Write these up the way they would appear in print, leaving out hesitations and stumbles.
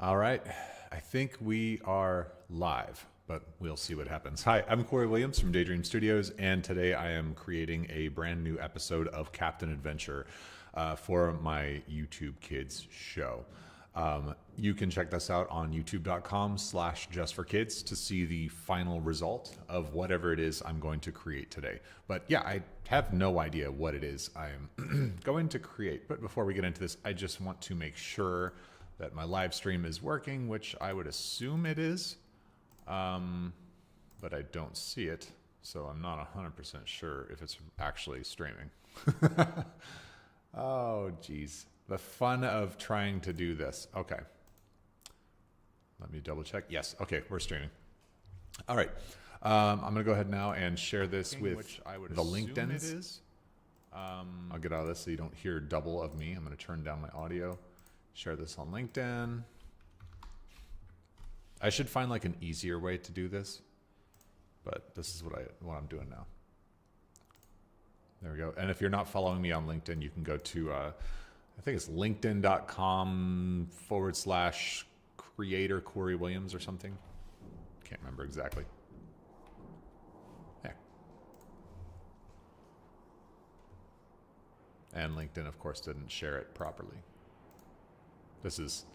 All right, I think we are live, but we'll see what happens. Hi, I'm Corey Williams from Daydream Studios, and today I am creating a brand new episode of Captain Adventure for my YouTube Kids show. You can check this out on youtube.com/justforkids to see the final result of whatever it is I'm going to create today. But yeah, I have no idea what it is I'm going to create. But before we get into this, I just want to make sure that my live stream is working, which I would assume it is, but I don't see it, so I'm not 100% sure if it's actually streaming. Oh, geez. The fun of trying to do this. Okay. Let me double check. Yes. Okay, we're streaming. All right. I'm going to go ahead now and share this with the LinkedIn's. It is. I'll get out of this so you don't hear double of me. I'm going to turn down my audio. Share this on LinkedIn. I should find like an easier way to do this, but this is what I'm doing now. There we go. And if you're not following me on LinkedIn, you can go to, I think it's linkedin.com/creator Corey Williams or something. Can't remember exactly. Yeah. And LinkedIn, of course, didn't share it properly. This is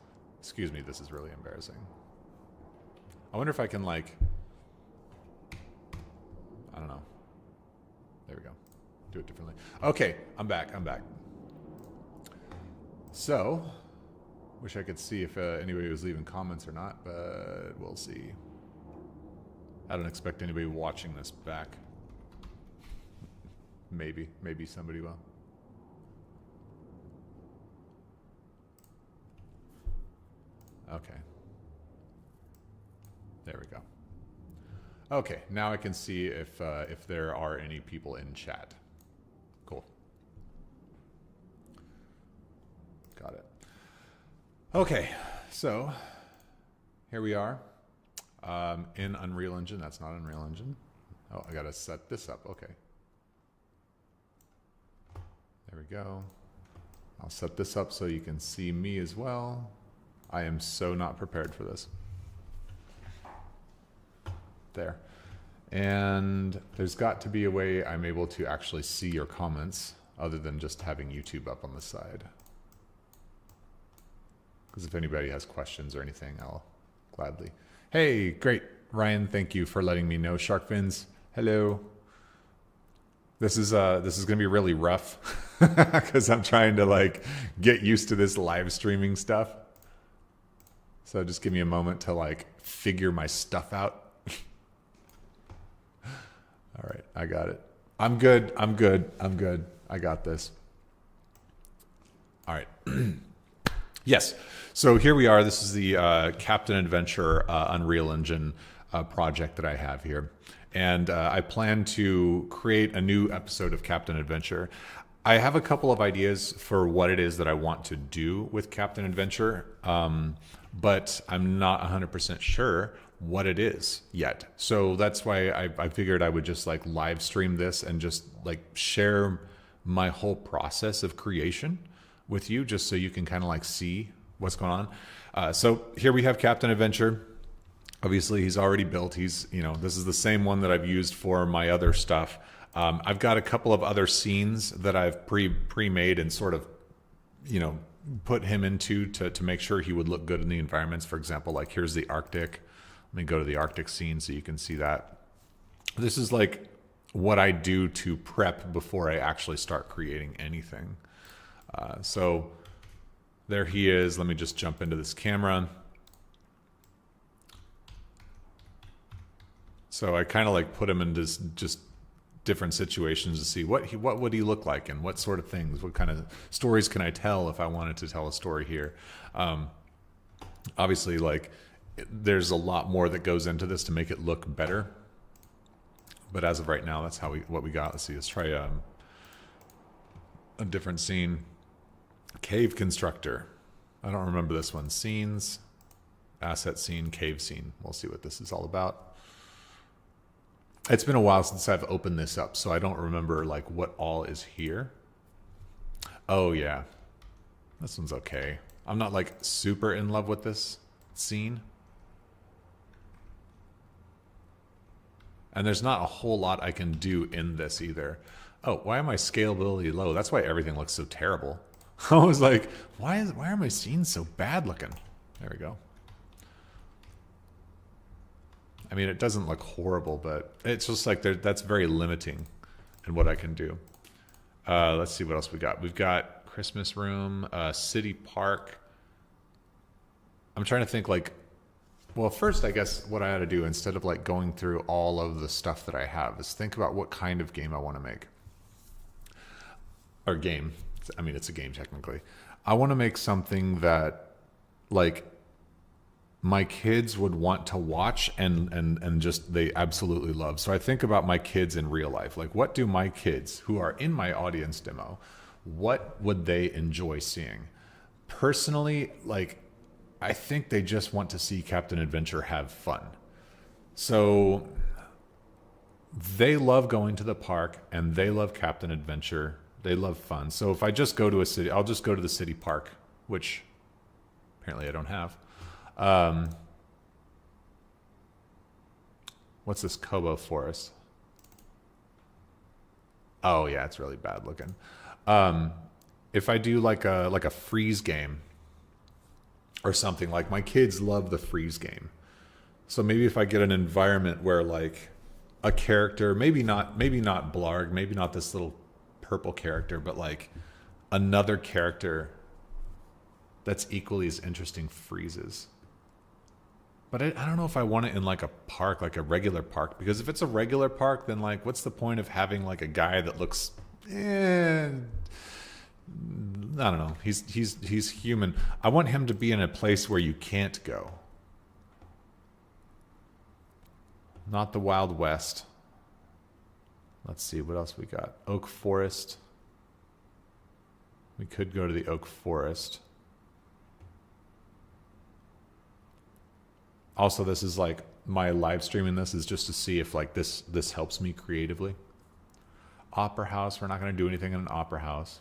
really embarrassing. I wonder if I can I don't know. There we go. Do it differently. Okay, I'm back. So, wish I could see if anybody was leaving comments or not, but we'll see. I don't expect anybody watching this back. Maybe somebody will. Okay. There we go. Okay, now I can see if there are any people in chat. Cool. Got it. Okay, so here we are in Unreal Engine. That's not Unreal Engine. Oh, I gotta set this up. Okay. There we go. I'll set this up so you can see me as well. I am so not prepared for this. There. And there's got to be a way I'm able to actually see your comments other than just having YouTube up on the side. Because if anybody has questions or anything, I'll gladly. Hey, great. Ryan, thank you for letting me know. Shark Fins, hello. This is gonna be really rough because I'm trying to get used to this live streaming stuff. So just give me a moment to figure my stuff out. All right, I got it. I'm good. I got this. All right. Yes. So here we are. This is the Captain Adventure Unreal Engine project that I have here. And I plan to create a new episode of Captain Adventure. I have a couple of ideas for what it is that I want to do with Captain Adventure, but I'm not 100% sure what it is yet. So that's why I figured I would just live stream this and just share my whole process of creation with you, just so you can kind of see what's going on. So here we have Captain Adventure. Obviously he's already built. He's, this is the same one that I've used for my other stuff. I've got a couple of other scenes that I've pre-made and sort of, put him into to make sure he would look good in the environments. For example, here's the Arctic. Let me go to the Arctic scene so you can see that. This is what I do to prep before I actually start creating anything. So there he is. Let me just jump into this camera. So I kind of put him into just different situations to see what would he look like and what sort of things, what kind of stories can I tell if I wanted to tell a story here. Obviously, there's a lot more that goes into this to make it look better. But as of right now, that's what we got. Let's see. Let's try a different scene. Cave constructor. I don't remember this one. Scenes, asset scene, cave scene. We'll see what this is all about. It's been a while since I've opened this up, so I don't remember what all is here. Oh yeah, this one's okay. I'm not super in love with this. scene. And there's not a whole lot I can do in this either. Oh, why am I scalability low? That's why everything looks so terrible. I was like, why are my scenes so bad looking? There we go. I mean, it doesn't look horrible, but it's just like that's very limiting in what I can do. Let's see what else we got. We've got Christmas room, city park. I'm trying to think like, well, first, I guess what I ought to do instead of like going through all of the stuff that I have is think about what kind of game I want to make. Or game. I mean, it's a game technically. I want to make something that like my kids would want to watch and just they absolutely love. So I think about my kids in real life. Like, what do my kids who are in my audience demo, what would they enjoy seeing? Personally, like, I think they just want to see Captain Adventure have fun. So they love going to the park and they love Captain Adventure. They love fun. So if I just go to a city, I'll just go to the city park, which apparently I don't have. What's this Kobo forest? Oh yeah, it's really bad looking. If I do like a freeze game or something, like my kids love the freeze game. So maybe if I get an environment where like a character, maybe not Blarg, maybe not this little purple character, but like another character that's equally as interesting freezes. But I don't know if I want it in like a park, like a regular park, because if it's a regular park, then like what's the point of having like a guy that looks I don't know. He's human. I want him to be in a place where you can't go. Not the Wild West. Let's see what else we got. Oak Forest. We could go to the Oak Forest. Also, this is like my live streaming this is just to see if like this helps me creatively. Opera house. We're not going to do anything in an opera house.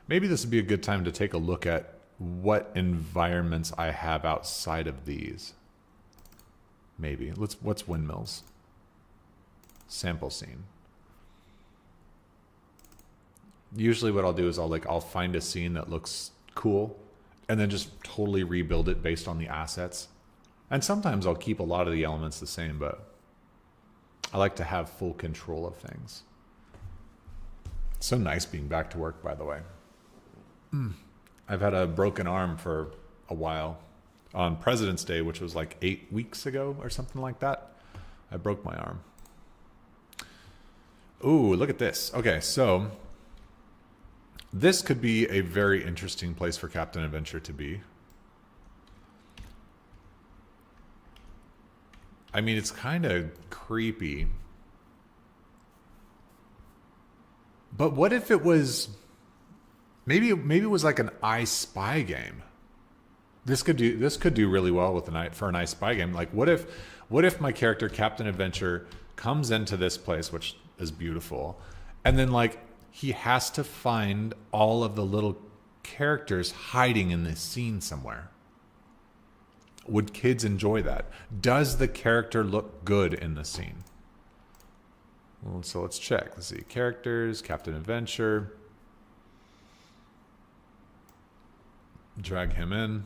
Maybe this would be a good time to take a look at what environments I have outside of these. Maybe. What's windmills? Sample scene. Usually what I'll do is I'll find a scene that looks cool and then just totally rebuild it based on the assets. And sometimes I'll keep a lot of the elements the same, but I like to have full control of things. It's so nice being back to work, by the way. I've had a broken arm for a while. On President's Day, which was like 8 weeks ago or something like that, I broke my arm. Ooh, look at this. Okay, so this could be a very interesting place for Captain Adventure to be. I mean, it's kind of creepy. But what if it was maybe it was like an I Spy game? This could do really well with for an I Spy game. Like what if my character Captain Adventure comes into this place, which is beautiful, and then like he has to find all of the little characters hiding in this scene somewhere. Would kids enjoy that? Does the character look good in the scene? Well, so let's check. Let's see. Characters, Captain Adventure. Drag him in.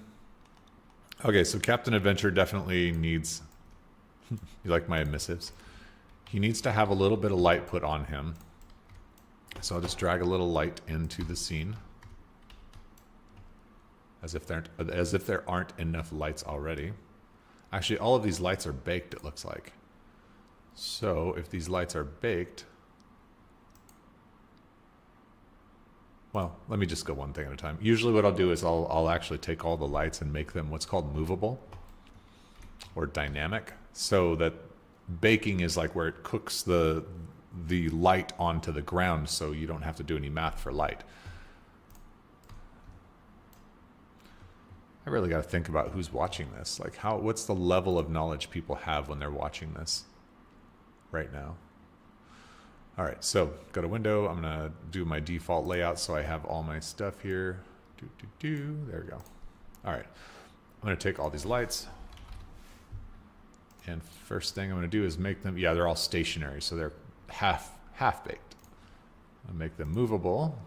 Okay, so Captain Adventure definitely needs... You like my emissives? He needs to have a little bit of light put on him. So I'll just drag a little light into the scene. As if there aren't enough lights already. Actually, all of these lights are baked, it looks like. So if these lights are baked... Well, let me just go one thing at a time. Usually what I'll do is I'll actually take all the lights and make them what's called movable or dynamic. So that baking is like where it cooks the light onto the ground so you don't have to do any math for light. I really got to think about who's watching this. Like what's the level of knowledge people have when they're watching this right now? All right, so go to window. I'm gonna do my default layout so I have all my stuff here. There we go. All right, I'm gonna take all these lights, and first thing I'm gonna do is make them, yeah, they're all stationary, so they're half baked. I'll make them movable.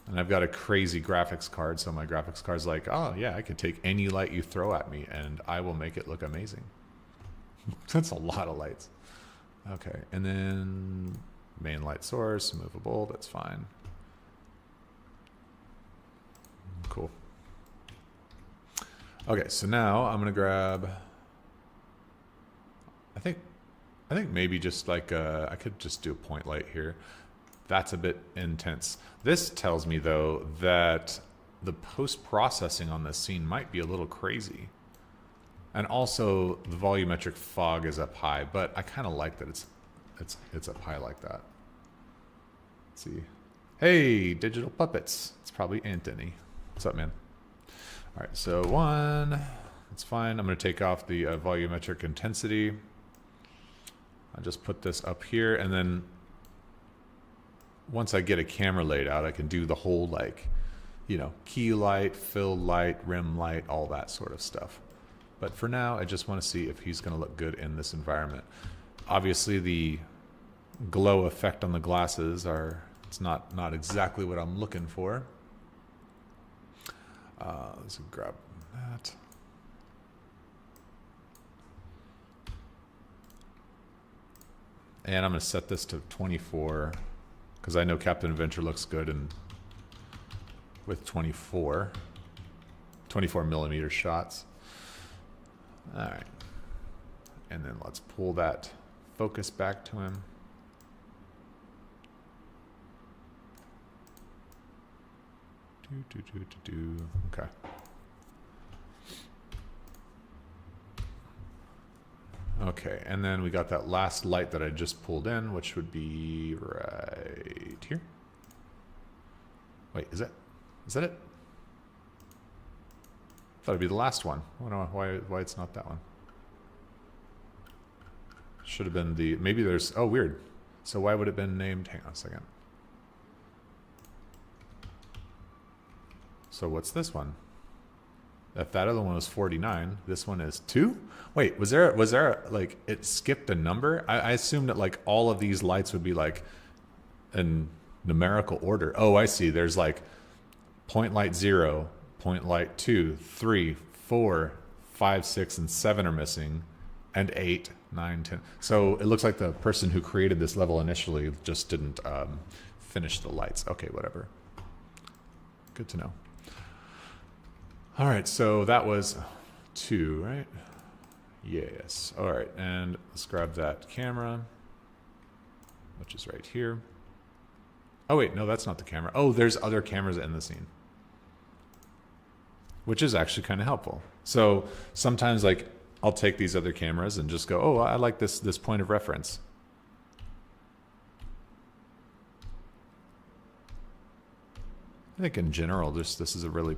And I've got a crazy graphics card, so my graphics card's like, oh yeah, I can take any light you throw at me and I will make it look amazing. That's a lot of lights. Okay, and then main light source, movable, that's fine. Cool. Okay, so now I'm gonna grab, I think maybe just like I could just do a point light here. That's a bit intense. This tells me though that the post-processing on this scene might be a little crazy. And also the volumetric fog is up high, but I kind of like that it's up high like that. Let's see. Hey, digital puppets. It's probably Anthony. What's up, man? All right, so 1, that's fine. I'm gonna take off the volumetric intensity. I'll just put this up here, and then once I get a camera laid out, I can do the whole, like, you know, key light, fill light, rim light, all that sort of stuff. But for now, I just want to see if he's going to look good in this environment. Obviously, the glow effect on the glasses it's not exactly what I'm looking for. Let's grab that. And I'm going to set this to 24. Because I know Captain Adventure looks good with 24 millimeter shots. All right. And then let's pull that focus back to him. Okay. Okay, and then we got that last light that I just pulled in, which would be right here. Wait, is that it? Thought it'd be the last one. I don't know why it's not that one. Should have been maybe there's, oh, weird. So why would it have been named, hang on a second. So what's this one? If that other one was 49, this one is 2? Wait, was there like, it skipped a number? I assumed that like all of these lights would be like in numerical order. Oh, I see. There's like point light 0, point light 2, 3, 4, 5, 6, and 7 are missing, and 8, 9, 10. So it looks like the person who created this level initially just didn't finish the lights. Okay, whatever. Good to know. All right, so that was 2, right? Yes. All right, and let's grab that camera, which is right here. Oh, wait, no, that's not the camera. Oh, there's other cameras in the scene, which is actually kind of helpful. So sometimes, like, I'll take these other cameras and just go, oh, I like this point of reference. I think in general, this is a really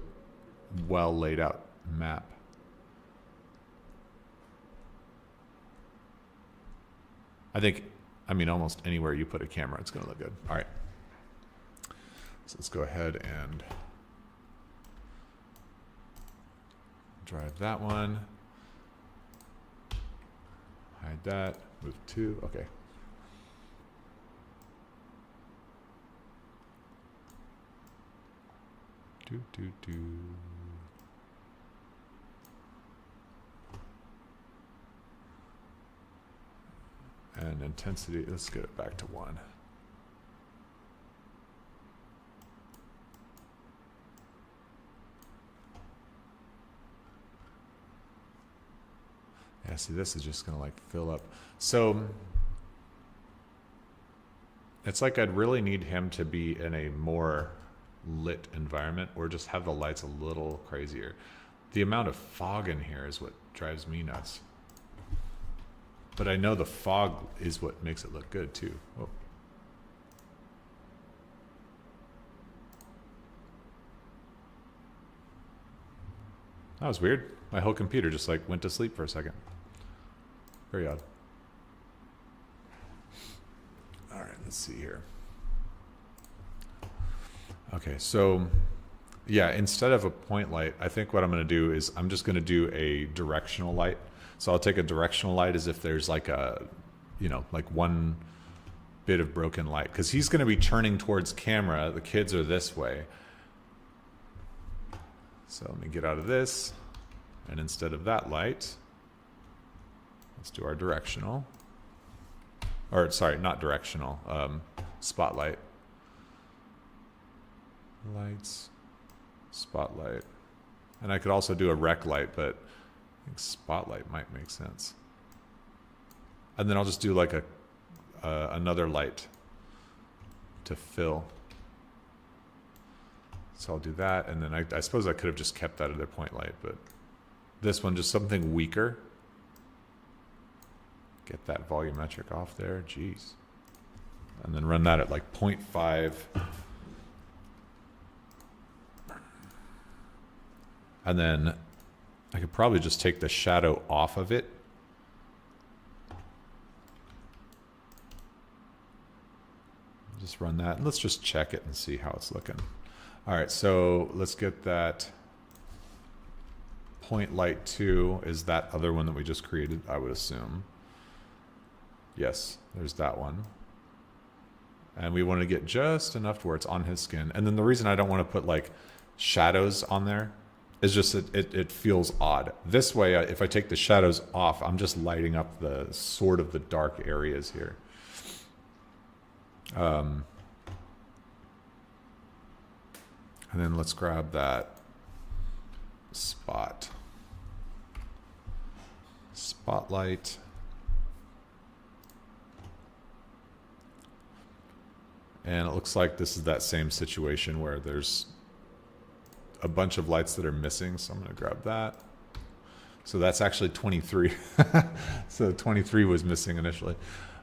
well laid out map. I mean, almost anywhere you put a camera, it's going to look good. All right. So let's go ahead and drive that one. Hide that. Move 2. Okay. Do. And intensity, let's get it back to 1. Yeah, see, this is just going to like fill up. So it's like I'd really need him to be in a more lit environment or just have the lights a little crazier. The amount of fog in here is what drives me nuts. But I know the fog is what makes it look good too. Oh. That was weird. My whole computer just like went to sleep for a second. Very odd. Let's see here. Okay, so yeah, instead of a point light, I think what I'm going to do is I'm just going to do a directional light. So I'll take a directional light as if there's like a, you know, like one bit of broken light, because he's going to be turning towards camera. The kids are this way. So let me get out of this. And instead of that light, let's do our directional. Or sorry, not directional, spotlight. Lights, spotlight. And I could also do a rec light, but I think spotlight might make sense. And then I'll just do like another light to fill. So I'll do that, and then I suppose I could have just kept that other point light, but this one, just something weaker. Get that volumetric off there, jeez. And then run that at like 0.5. And then I could probably just take the shadow off of it. Just run that, and let's just check it and see how it's looking. All right, so let's get that point light 2 is that other one that we just created, I would assume. Yes, there's that one. And we want to get just enough to where it's on his skin. And then the reason I don't want to put like shadows on there is just that it feels odd. This way, if I take the shadows off, I'm just lighting up the sort of the dark areas here. And then let's grab that spotlight. And it looks like this is that same situation where there's a bunch of lights that are missing. So I'm going to grab that. So that's actually 23. So 23 was missing initially.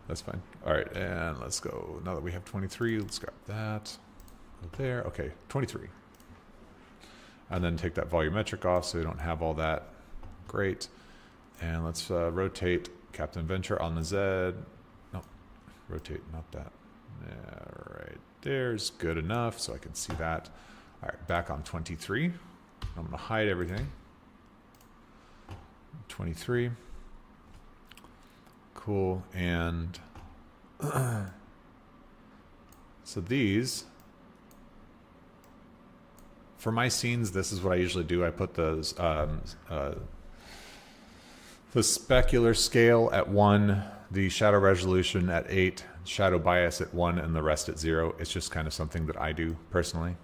That's fine. All right, and let's go. Now that we have 23, let's grab that. There. Okay, 23. And then take that volumetric off so we don't have all that. Great. And let's rotate Captain Adventure on the Z. No, rotate, not that. Yeah, right there's good enough so I can see that. All right, back on 23. I'm going to hide everything. 23. Cool. And so these, for my scenes, this is what I usually do. I put those the specular scale at 1, the shadow resolution at 8, shadow bias at 1, and the rest at 0. It's just kind of something that I do personally,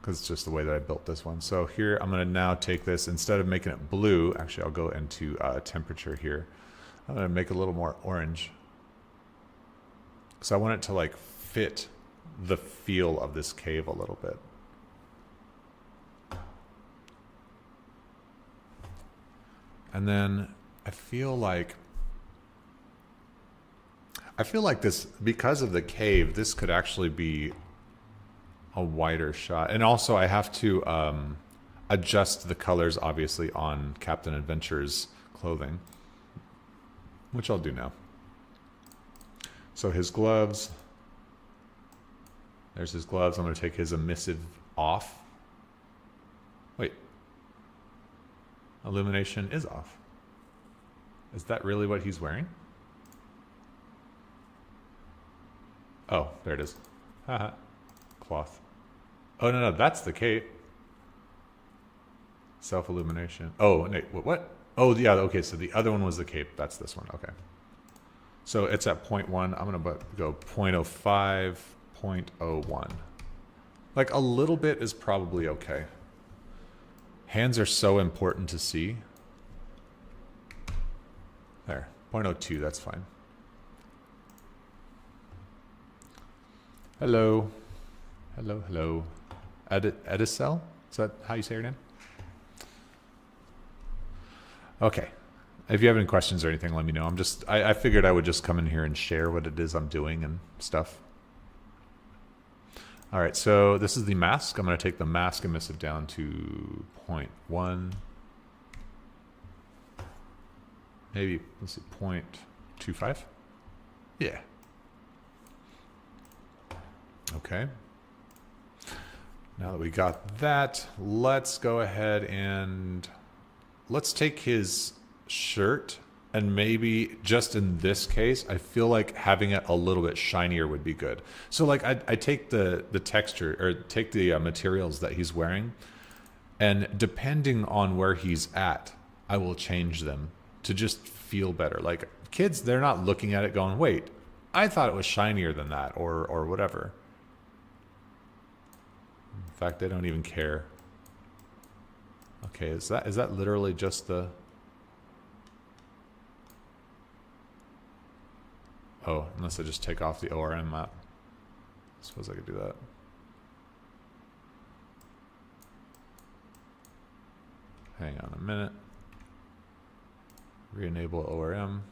because it's just the way that I built this one. So here I'm going to now take this, instead of making it blue, actually I'll go into temperature here. I'm going to make it a little more orange, because I want it to like fit the feel of this cave a little bit. And then I feel like this, because of the cave, this could actually be a wider shot. And also I have to adjust the colors, obviously, on Captain Adventure's clothing, which I'll do now. So his gloves, there's his gloves. I'm going to take his emissive off. Wait. Illumination is off. Is that really what he's wearing? Oh, there it is. Haha. Cloth. Oh, no, that's the cape. Self-illumination. Oh, wait, what? Oh, yeah, okay, so the other one was the cape. That's this one, okay. So it's at 0.1. I'm going to go 0.05, 0.01. Like a little bit is probably okay. Hands are so important to see. There, 0.02, that's fine. Hello. Hello, hello. Edicel? Is that how you say your name? Okay. If you have any questions or anything, let me know. I figured I would just come in here and share what it is I'm doing and stuff. All right, so this is the mask. I'm going to take the mask emissive down to 0.1. Maybe, let's see, 0.2. 2.5? Yeah. Okay. Now that we got that, let's go ahead and let's take his shirt, and maybe just in this case, I feel like having it a little bit shinier would be good. So like I take the texture, or take the materials that he's wearing, and depending on where he's at, I will change them to just feel better. Like kids, they're not looking at it going, wait, I thought it was shinier than that, or whatever. In fact, they don't even care. Okay, is that literally just the... Oh, unless I just take off the ORM map. I suppose I could do that. Hang on a minute. Re-enable ORM.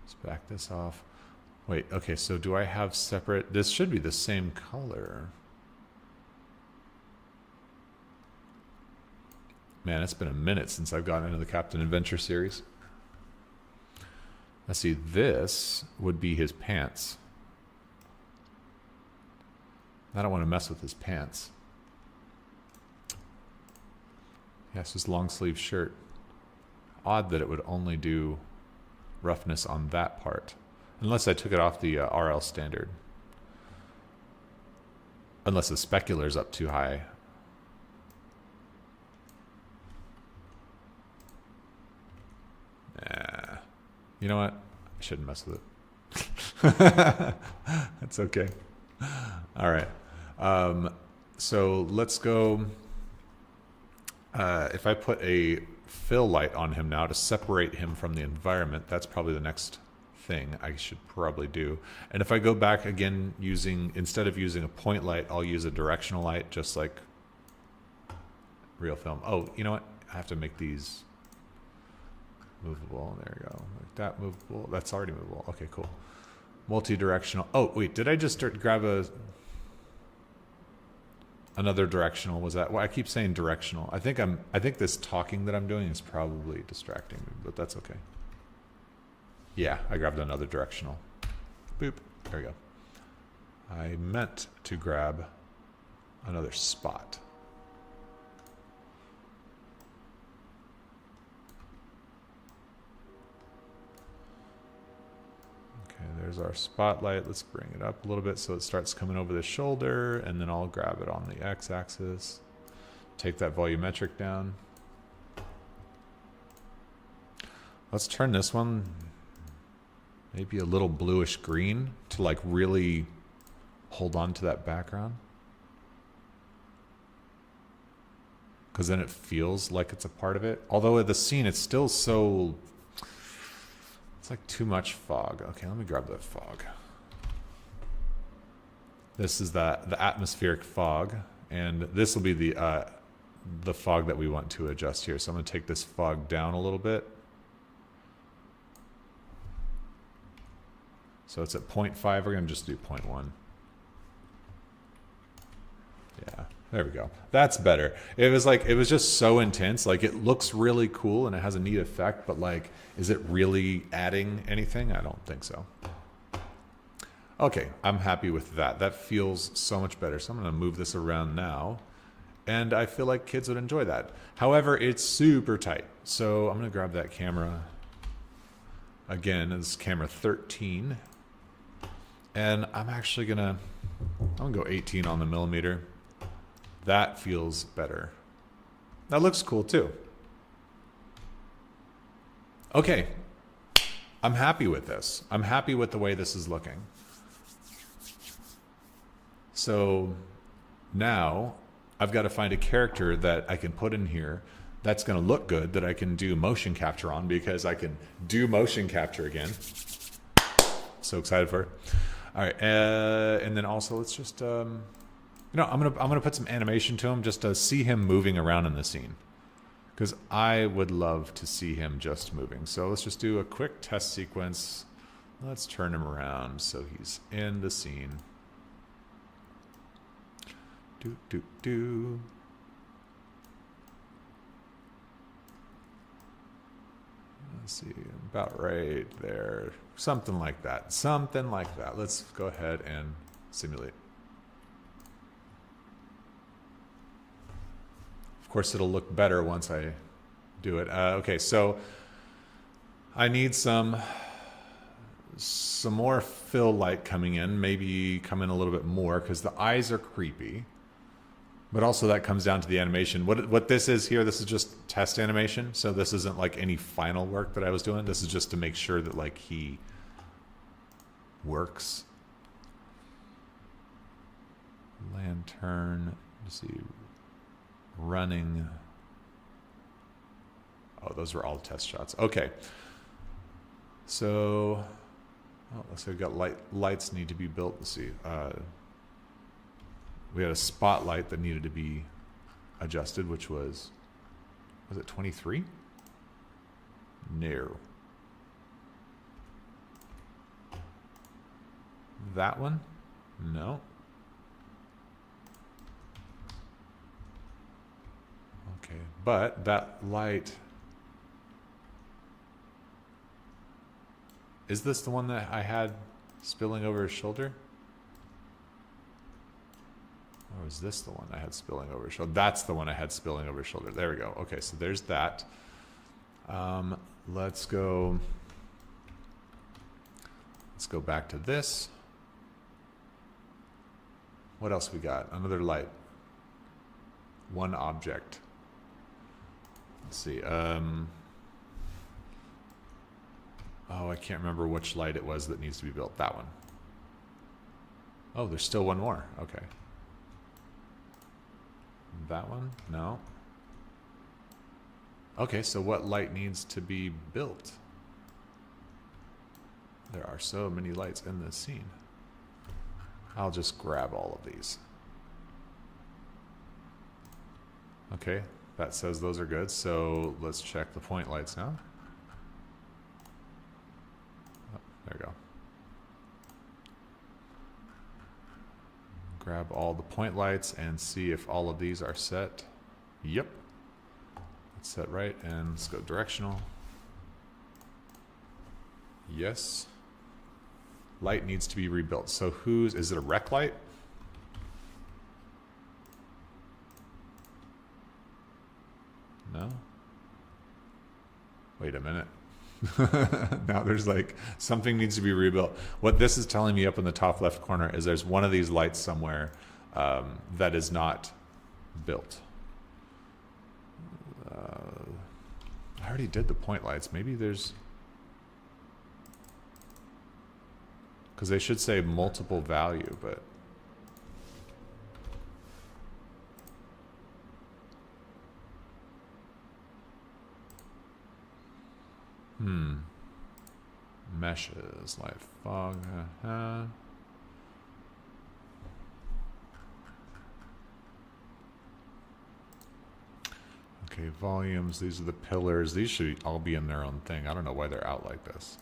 Let's back this off. Wait, okay, so do I have separate... This should be the same color. Man, it's been a minute since I've gotten into the Captain Adventure series. Let's see, this would be his pants. I don't want to mess with his pants. Yeah, it's just long sleeve shirt. Odd that it would only do roughness on that part. Unless I took it off the RL standard. Unless the specular's up too high. Nah. You know what? I shouldn't mess with it. That's okay. All right. So let's go. If I put a fill light on him now to separate him from the environment, that's probably the next thing I should probably do. And if I go back again instead of using a point light, I'll use a directional light, just like real film. Oh, you know what? I have to make these movable. There we go. Like that movable. That's already movable. Okay, cool. Multi-directional. Oh, wait, did I just grab another directional? Was that... Well, I keep saying directional. I think this talking that I'm doing is probably distracting me, but that's okay. Yeah, I grabbed another directional. Boop. There we go. I meant to grab another spot. Okay, there's our spotlight. Let's bring it up a little bit so it starts coming over the shoulder, and then I'll grab it on the x-axis. Take that volumetric down. Let's turn this one maybe a little bluish green to like really hold on to that background. Because then it feels like it's a part of it. Although the scene, it's still so... It's like too much fog. Okay, let me grab that fog. This is the atmospheric fog, and this will be the fog that we want to adjust here. So I'm going to take this fog down a little bit. So it's at 0.5. We're going to just do 0.1. Yeah, there we go. That's better. It was just so intense. Like, it looks really cool and it has a neat effect, but like, is it really adding anything? I don't think so. Okay, I'm happy with that. That feels so much better. So I'm going to move this around now, and I feel like kids would enjoy that. However, it's super tight. So I'm going to grab that camera. Again, this is camera 13. And I'm actually gonna go 18 on the millimeter. That feels better. That looks cool too. Okay, I'm happy with this. I'm happy with the way this is looking. So now I've got to find a character that I can put in here that's going to look good, that I can do motion capture on, because I can do motion capture again. So excited for it. All right, and then also let's just, I'm gonna put some animation to him just to see him moving around in the scene, because I would love to see him just moving. So let's just do a quick test sequence. Let's turn him around so he's in the scene. Do do do. Let's see, about right there. Something like that. Something like that. Let's go ahead and simulate. Of course, it'll look better once I do it. Okay, so I need some more fill light coming in. Maybe come in a little bit more because the eyes are creepy. But also that comes down to the animation. What this is here, this is just test animation. So this isn't like any final work that I was doing. This is just to make sure that like he works. Lantern, let's see, running. Oh, those were all test shots. Okay. So, oh, looks like we've got lights need to be built. Let's see. We had a spotlight that needed to be adjusted, which was it 23? No. That one? No. Okay, but that light, is this the one that I had spilling over his shoulder? Or is this the one I had spilling over his shoulder? That's the one I had spilling over his shoulder. There we go. Okay, so there's that. Let's go back to this. What else we got? Another light. One object. Let's see. Oh, I can't remember which light it was that needs to be built. That one. Oh, there's still one more. Okay. That one? No. Okay, so what light needs to be built? There are so many lights in this scene. I'll just grab all of these. Okay, that says those are good, so let's check the point lights now. Oh, there we go. Grab all the point lights and see if all of these are set. Yep. It's set right, and let's go directional. Yes. Light needs to be rebuilt. So is it a rec light? No? Wait a minute. Now there's like something needs to be rebuilt. What this is telling me up in the top left corner is there's one of these lights somewhere that is not built. I already did the point lights. Maybe there's, because they should say multiple value, but meshes, light, fog, Okay, volumes, these are the pillars. These should all be in their own thing. I don't know why they're out like this.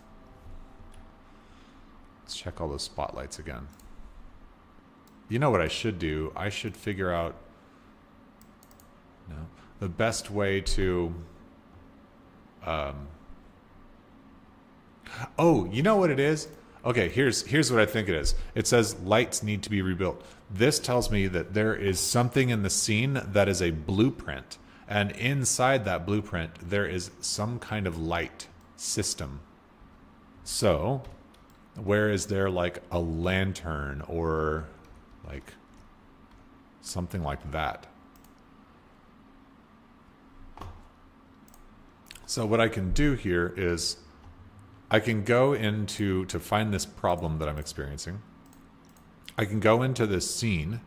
Let's check all those spotlights again. You know what I should do? I should figure out the best way to oh, you know what it is? Okay, here's what I think it is. It says lights need to be rebuilt. This tells me that there is something in the scene that is a blueprint. And inside that blueprint, there is some kind of light system. So, where is there like a lantern or like something like that? So what I can do here is I can go into, to find this problem that I'm experiencing, I can go into this scene,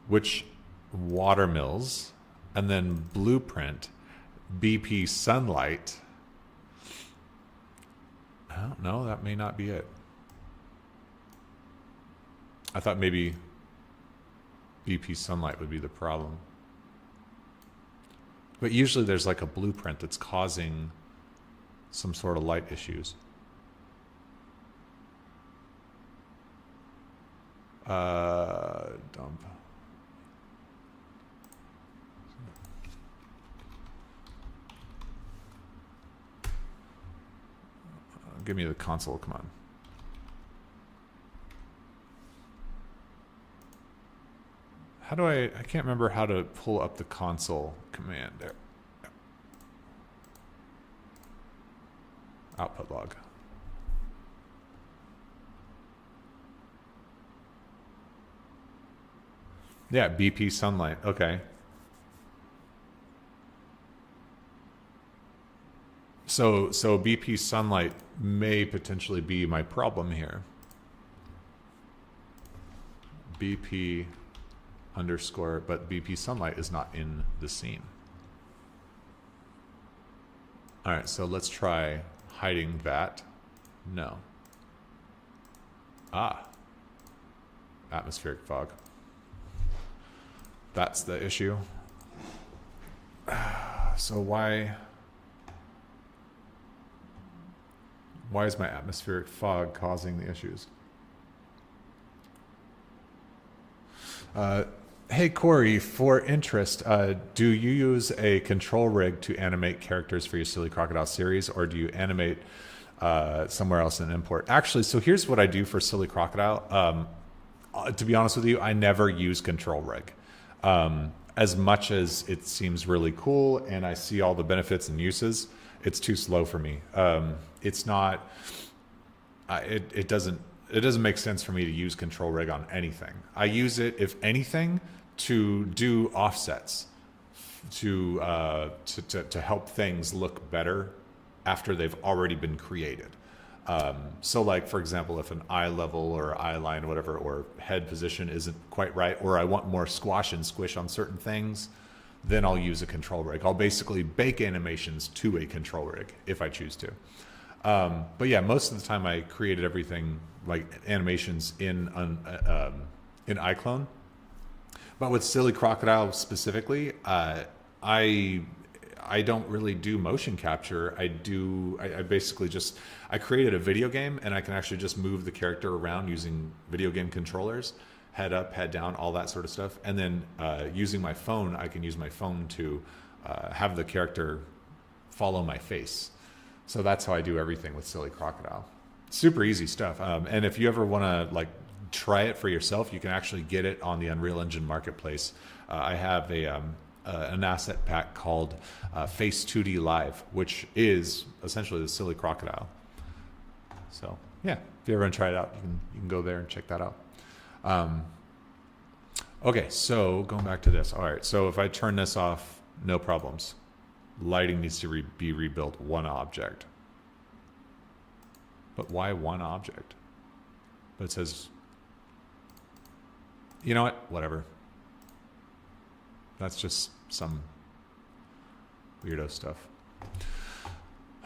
which watermills, and then blueprint, BP sunlight. I don't know, that may not be it. I thought maybe BP sunlight would be the problem. But usually there's like a blueprint that's causing some sort of light issues. Dump. give me the console. Come on. How do I can't remember how to pull up the console command there. Output log. Yeah, BP sunlight. Okay. So BP sunlight may potentially be my problem here. BP underscore, but BP sunlight is not in the scene. All right, so let's try hiding that. No. Ah. Atmospheric fog. That's the issue. So why is my atmospheric fog causing the issues? Hey Corey, for interest, do you use a control rig to animate characters for your Silly Crocodile series, or do you animate somewhere else and import? Actually, so here's what I do for Silly Crocodile. To be honest with you, I never use control rig. As much as it seems really cool and I see all the benefits and uses, it's too slow for me. It's not. It doesn't make sense for me to use control rig on anything. I use it, if anything, to do offsets, to help things look better after they've already been created. So like, for example, if an eye level or eye line, whatever, or head position isn't quite right, or I want more squash and squish on certain things, then I'll use a control rig. I'll basically bake animations to a control rig if I choose to. But yeah, most of the time I created everything like animations in iClone. But with Silly Crocodile specifically, I don't really do motion capture. I basically just, I created a video game and I can actually just move the character around using video game controllers, head up, head down, all that sort of stuff. And then using my phone, I can use my phone to have the character follow my face. So that's how I do everything with Silly Crocodile. Super easy stuff. And if you ever want to like try it for yourself, you can actually get it on the Unreal Engine Marketplace. I have an asset pack called Face 2D Live, which is essentially the Silly Crocodile. So yeah, if you ever want to try it out, you can go there and check that out. Okay, so going back to this. All right, so if I turn this off, no problems. Lighting needs to be rebuilt one object. But why one object? But it says, you know what? Whatever. That's just some weirdo stuff.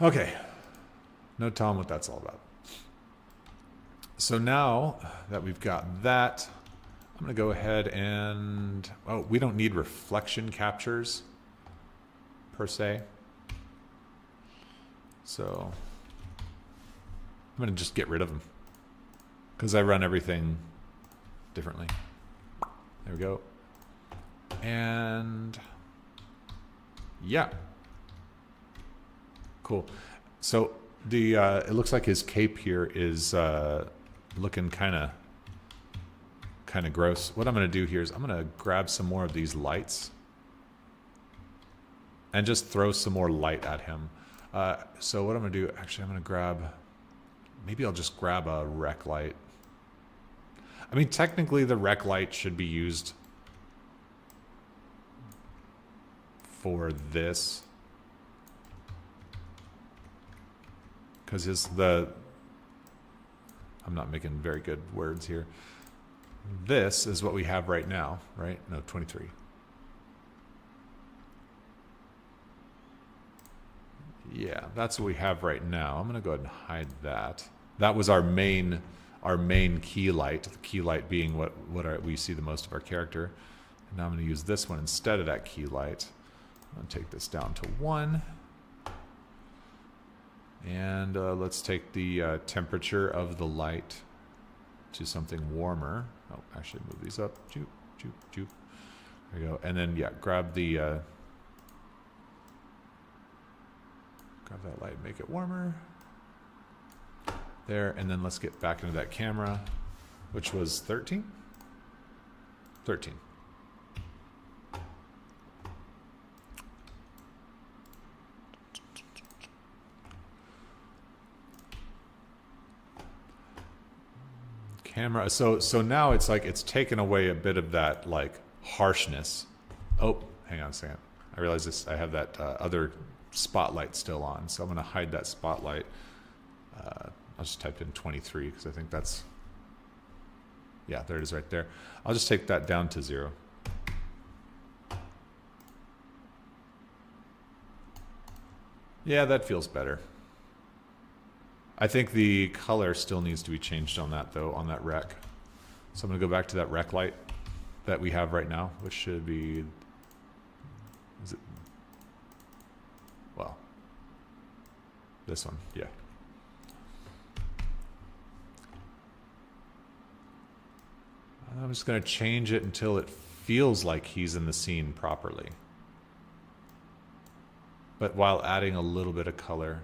Okay. No telling what that's all about. So now that we've got that, I'm going to go ahead and, oh, we don't need reflection captures per se. So I'm going to just get rid of them because I run everything differently. There we go. And yeah, cool. So the it looks like his cape here is looking kind of gross. What I'm going to do here is I'm going to grab some more of these lights and just throw some more light at him. So what I'm going to do, actually, I'm going to grab, maybe I'll just grab a rec light. I mean, technically the rec light should be used for this, because I'm not making very good words here. This is what we have right now, right? No, 23. Yeah, that's what we have right now. I'm going to go ahead and hide that. That was our main key light, the key light being what we see the most of our character. And now I'm going to use this one instead of that key light. I'm going to take this down to 1. And let's take the temperature of the light to something warmer. Oh, actually move these up. Joop, joop, joop. There we go. And then, yeah, grab that light, make it warmer. there, and then let's get back into that camera, which was 13? 13. Camera. So now it's like it's taken away a bit of that like harshness. Oh, hang on a second. I realize this. I have that other spotlight still on, so I'm going to hide that spotlight. I'll just type in 23 because I think that's, yeah, there it is right there. I'll just take that down to 0. Yeah, that feels better. I think the color still needs to be changed on that though, on that rec. So I'm going to go back to that rec light that we have right now, which should be, is it, well, this one, yeah. I'm just going to change it until it feels like he's in the scene properly, but while adding a little bit of color.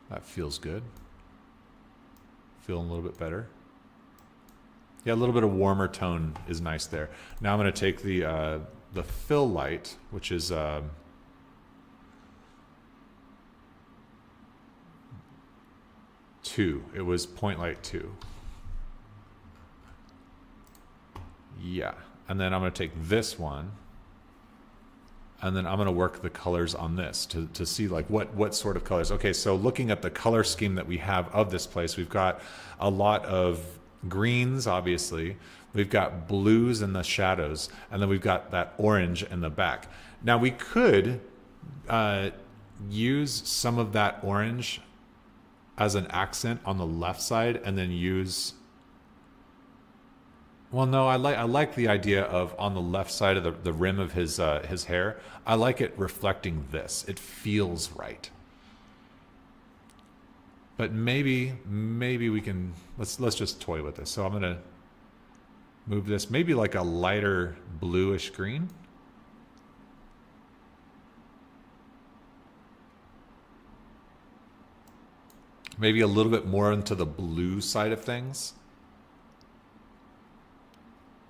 That feels good. Feeling a little bit better. Yeah, a little bit of warmer tone is nice there. Now I'm going to take the fill light, which is 2. It was point light 2. Yeah, and then I'm going to take this one, and then I'm going to work the colors on this to see like what sort of colors. Okay, so looking at the color scheme that we have of this place, we've got a lot of greens, obviously. We've got blues in the shadows, and then we've got that orange in the back. Now we could use some of that orange as an accent on the left side, and then use. Well, no, I like the idea of on the left side of the rim of his hair. I like it reflecting this. It feels right. But maybe we can let's just toy with this. So I'm gonna move this maybe like a lighter bluish green. Maybe a little bit more into the blue side of things.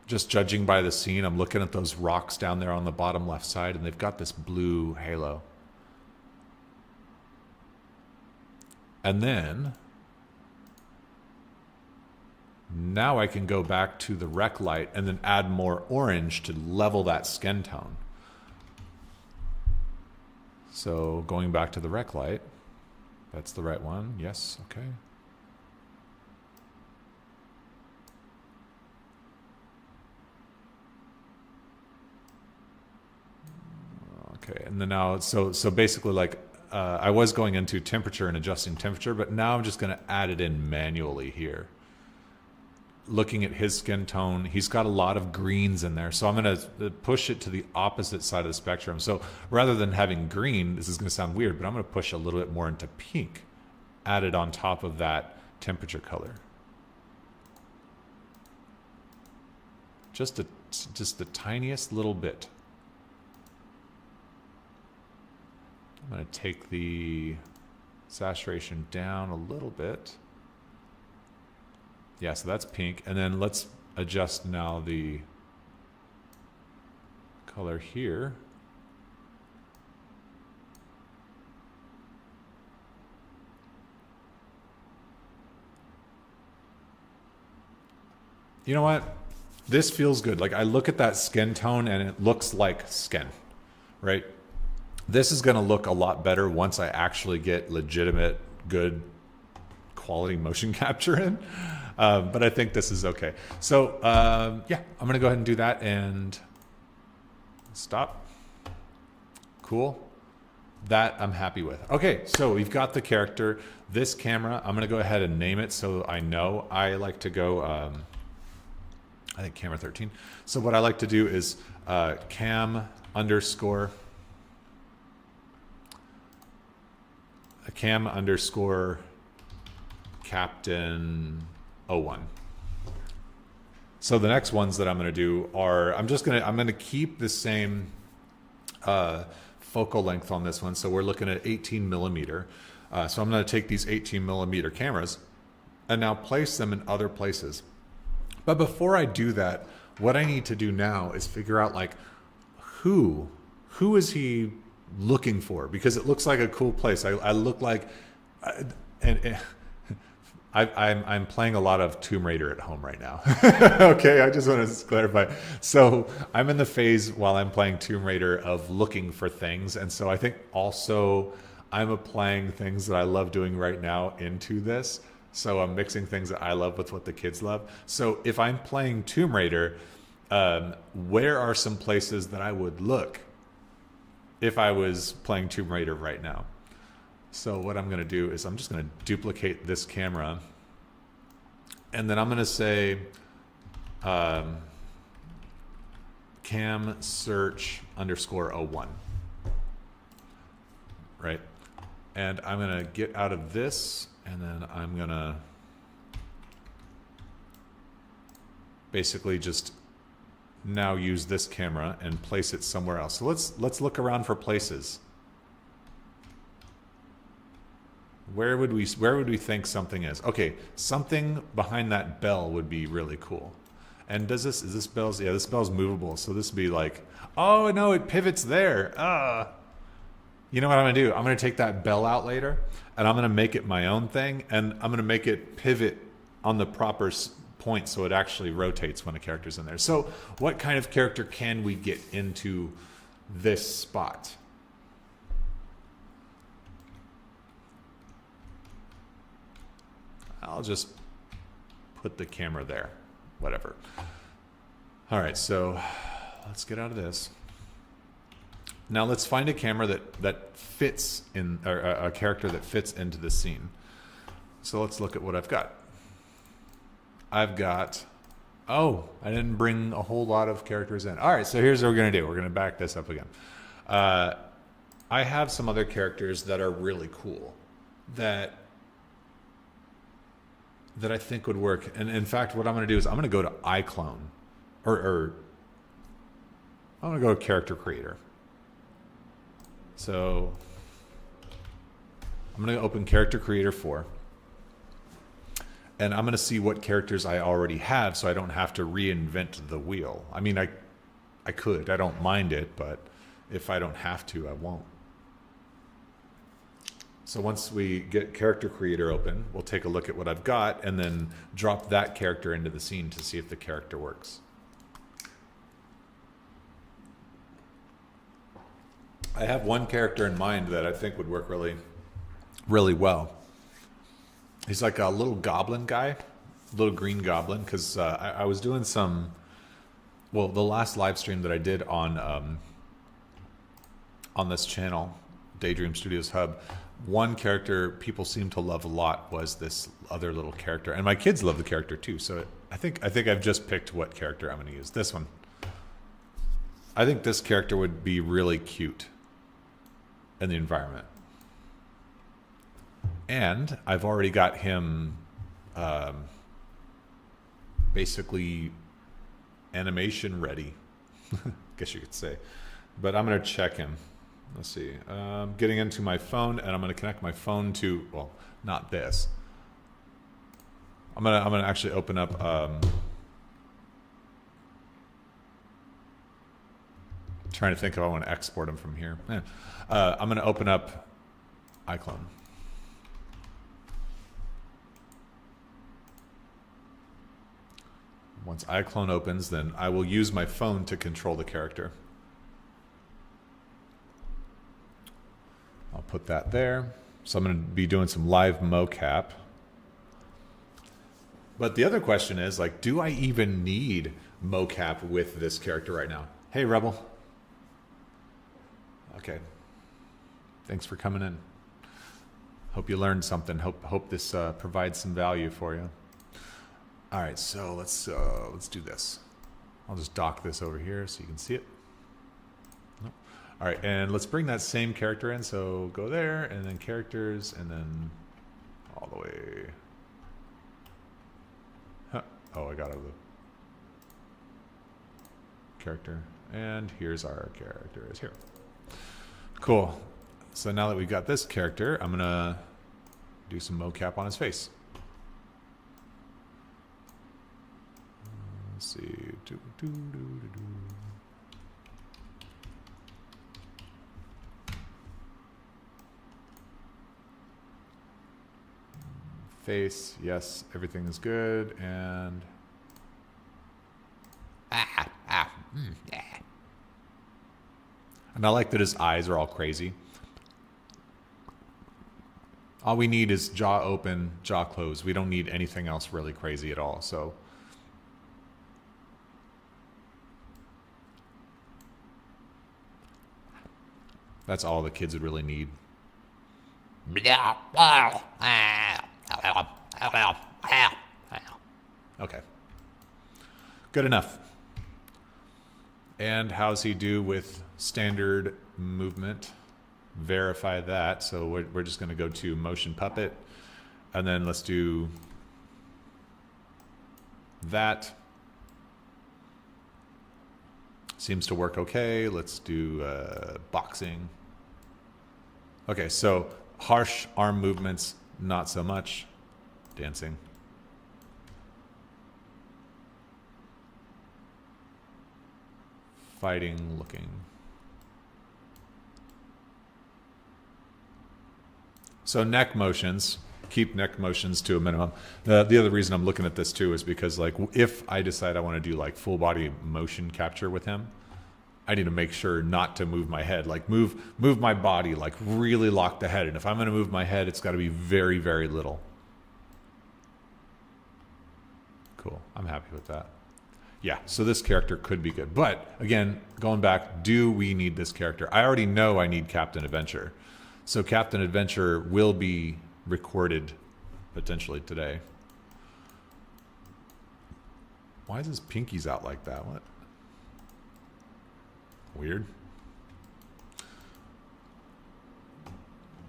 Just judging by the scene, I'm looking at those rocks down there on the bottom left side, and they've got this blue halo. And then, now I can go back to the rec light and then add more orange to level that skin tone. So going back to the rec light, that's the right one. Yes, okay. Okay, and then now, so basically like, I was going into temperature and adjusting temperature, but now I'm just going to add it in manually here. Looking at his skin tone, he's got a lot of greens in there, so I'm going to push it to the opposite side of the spectrum. So rather than having green, this is going to sound weird, but I'm going to push a little bit more into pink, added on top of that temperature color. Just the tiniest little bit. I'm going to take the saturation down a little bit. Yeah, so that's pink. And then let's adjust now the color here. You know what? This feels good. Like I look at that skin tone and it looks like skin, right? This is going to look a lot better once I actually get legitimate, good quality motion capture in. But I think this is okay. So yeah, I'm going to go ahead and do that and stop. Cool. That I'm happy with. Okay, so we've got the character. This camera, I'm going to go ahead and name it so I know. I like to go, I think camera 13. So what I like to do is cam underscore Captain 01. So the next ones that I'm going to do are I'm going to keep the same focal length on this one. So we're looking at 18 millimeter. So I'm going to take these 18 millimeter cameras and now place them in other places. But before I do that, what I need to do now is figure out like who is he looking for? Because it looks like a cool place. I look like, I'm playing a lot of Tomb Raider at home right now. Okay, I just want to clarify. So I'm in the phase while I'm playing Tomb Raider of looking for things. And so I think also I'm applying things that I love doing right now into this. So I'm mixing things that I love with what the kids love. So if I'm playing Tomb Raider, where are some places that I would look if I was playing Tomb Raider right now? So what I'm going to do is I'm just going to duplicate this camera, and then I'm going to say cam search _01, right? And I'm going to get out of this, and then I'm going to basically just now use this camera and place it somewhere else. So let's look around for places. Where would we think something is? Okay, something behind that bell would be really cool. And is this bell's, yeah, this bell's movable. So this would be like, oh no, it pivots there. You know what I'm gonna do? I'm gonna take that bell out later and I'm gonna make it my own thing, and I'm gonna make it pivot on the proper point so it actually rotates when a character's in there. So what kind of character can we get into this spot? I'll just put the camera there, whatever. All right, so let's get out of this. Now let's find a camera that fits in, or a character that fits into the scene. So let's look at what I've got. Oh, I didn't bring a whole lot of characters in. All right, so here's what we're gonna do. We're gonna back this up again. I have some other characters that are really cool that I think would work. And in fact, what I'm going to do is I'm going to go to iClone, or I'm going to go to Character Creator. So I'm going to open Character Creator 4. And I'm going to see what characters I already have so I don't have to reinvent the wheel. I mean, I could. I don't mind it, but if I don't have to, I won't. So once we get Character Creator open, we'll take a look at what I've got and then drop that character into the scene to see if the character works. I have one character in mind that I think would work really, really well. He's like a little goblin guy, little green goblin, because I was doing some, well, the last live stream that I did on this channel, Daydream Studios Hub, one character people seem to love a lot was this other little character, and my kids love the character too. So I think I've just picked what character I'm going to use. This one. I think this character would be really cute in the environment, and I've already got him basically animation ready, guess you could say. But I'm going to check him. Let's see. Getting into my phone, and I'm going to connect my phone to, well, not this. I'm gonna actually open up. Trying to think if I want to export them from here. I'm going to open up iClone. Once iClone opens, then I will use my phone to control the character. I'll put that there. So I'm going to be doing some live mocap. But the other question is, like, do I even need mocap with this character right now? Hey, Rebel. Okay. Thanks for coming in. Hope you learned something. Hope this provides some value for you. All right, so let's do this. I'll just dock this over here so you can see it. All right, and let's bring that same character in. So go there, and then characters, and then all the way. Huh. Oh, I got out of the character. And here's our character is here. Cool. So now that we've got this character, I'm going to do some mocap on his face. Let's see. Face, yes, everything is good, and and I like that his eyes are all crazy. All we need is jaw open, jaw closed. We don't need anything else really crazy at all. So that's all the kids would really need. Okay. Good enough. And how's he do with standard movement? Verify that. So we're just going to go to motion puppet. And then let's do that. Seems to work okay. Let's do boxing. Okay, so harsh arm movements, not so much. Dancing. Fighting, looking. So neck motions, keep neck motions to a minimum. The other reason I'm looking at this too is because like if I decide I want to do like full body motion capture with him, I need to make sure not to move my head, like move my body, like really lock the head. And if I'm going to move my head, it's got to be very, very little. Cool. I'm happy with that. Yeah, so this character could be good. But again, going back, do we need this character? I already know I need Captain Adventure. So Captain Adventure will be recorded potentially today. Why is his pinkies out like that? What? Weird.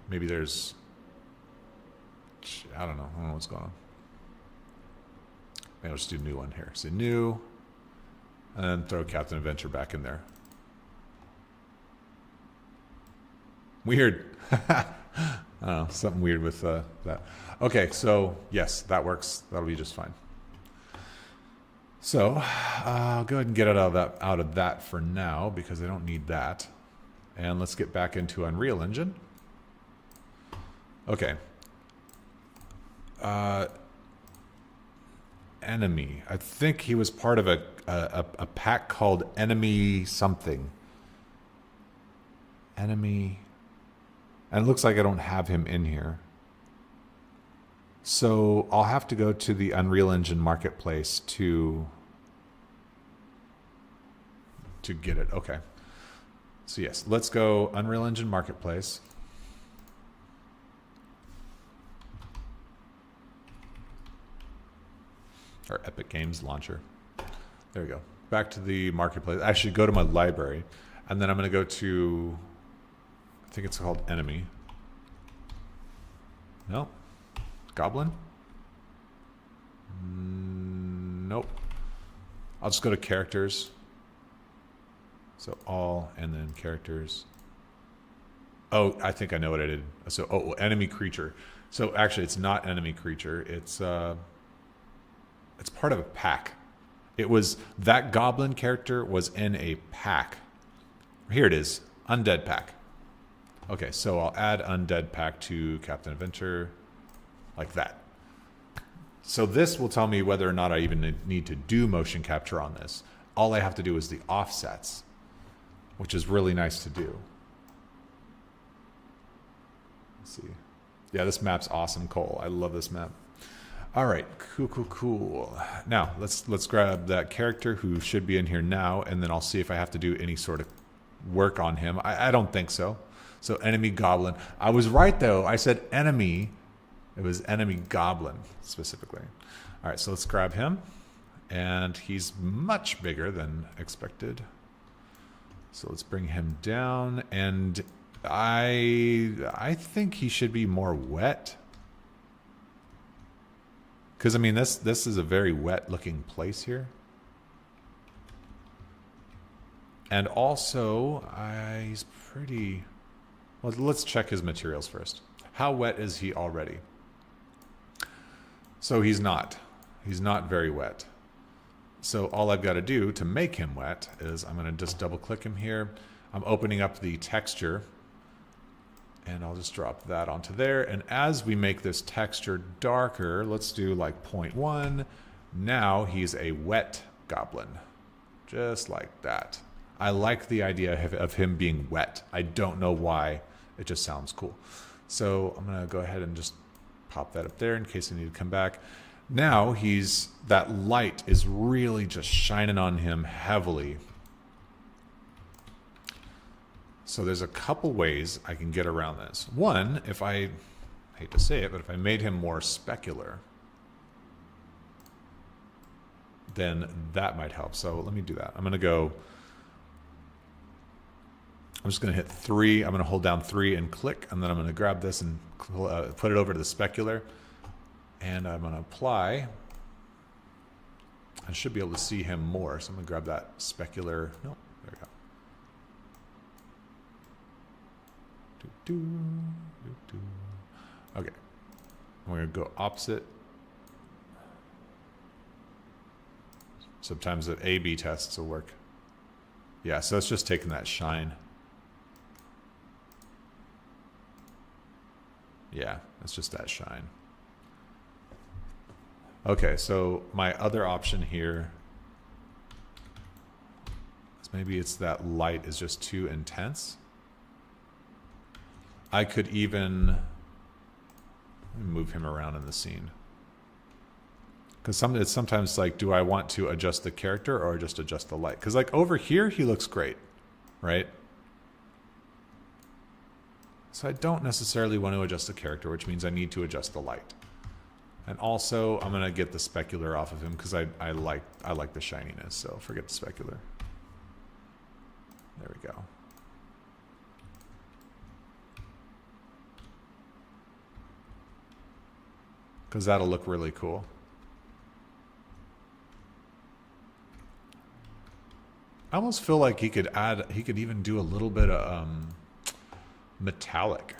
Maybe there's... I don't know what's going on. Maybe I'll just do a new one here. So new... and then throw Captain Adventure back in there. Weird. Oh, something weird with that. Okay, so yes, that works. That'll be just fine. So I'll go ahead and get it out of that for now because I don't need that. And let's get back into Unreal Engine. Okay. Enemy. I think he was part of a pack called Enemy something. Enemy. And it looks like I don't have him in here. So I'll have to go to the Unreal Engine Marketplace to get it. Okay. So yes, let's go Unreal Engine Marketplace. Or Epic Games Launcher. There we go. Back to the Marketplace. Actually, go to my library. And then I'm going to go to... I think it's called Enemy. No. Goblin? Nope. I'll just go to Characters. So all, and then Characters. Oh, I think I know what I did. So, Enemy Creature. So actually, it's not Enemy Creature. It's part of a pack. It was, that Goblin character was in a pack. Here it is. Undead Pack. Okay, so I'll add Undead Pack to Captain Adventure, like that. So this will tell me whether or not I even need to do motion capture on this. All I have to do is the offsets, which is really nice to do. Let's see. Yeah, this map's awesome, Cole. I love this map. All right, cool. Now, let's grab that character who should be in here now, and then I'll see if I have to do any sort of work on him. I don't think so. So Enemy Goblin. I was right, though. I said enemy. It was Enemy Goblin, specifically. All right, so let's grab him. And he's much bigger than expected. So let's bring him down. And I think he should be more wet. Because, I mean, this is a very wet-looking place here. And also, he's pretty... Well, let's check his materials first. How wet is he already? So he's not. He's not very wet. So all I've got to do to make him wet is I'm going to just double click him here. I'm opening up the texture and I'll just drop that onto there. And as we make this texture darker, let's do like 0.1. Now he's a wet goblin, just like that. I like the idea of him being wet. I don't know why, it just sounds cool. So I'm gonna go ahead and just pop that up there in case I need to come back. Now that light is really just shining on him heavily. So there's a couple ways I can get around this. One, if I hate to say it, but if I made him more specular, then that might help. So let me do that. I'm just going to hit 3. I'm going to hold down 3 and click, and then I'm going to grab this and put it over to the specular. And I'm going to apply. I should be able to see him more. So I'm going to grab that specular. No, there we go. Okay. I'm going to go opposite. Sometimes the A/B tests will work. Yeah, so it's just taking that shine. Yeah, it's just that shine. Okay, so my other option here is maybe it's that light is just too intense. I could even move him around in the scene. Because it's sometimes like, do I want to adjust the character or just adjust the light? Because like over here, he looks great, right? So I don't necessarily want to adjust the character, which means I need to adjust the light. And also, I'm going to get the specular off of him because I like the shininess, so forget the specular. There we go. Because that'll look really cool. I almost feel like he could even do a little bit of metallic.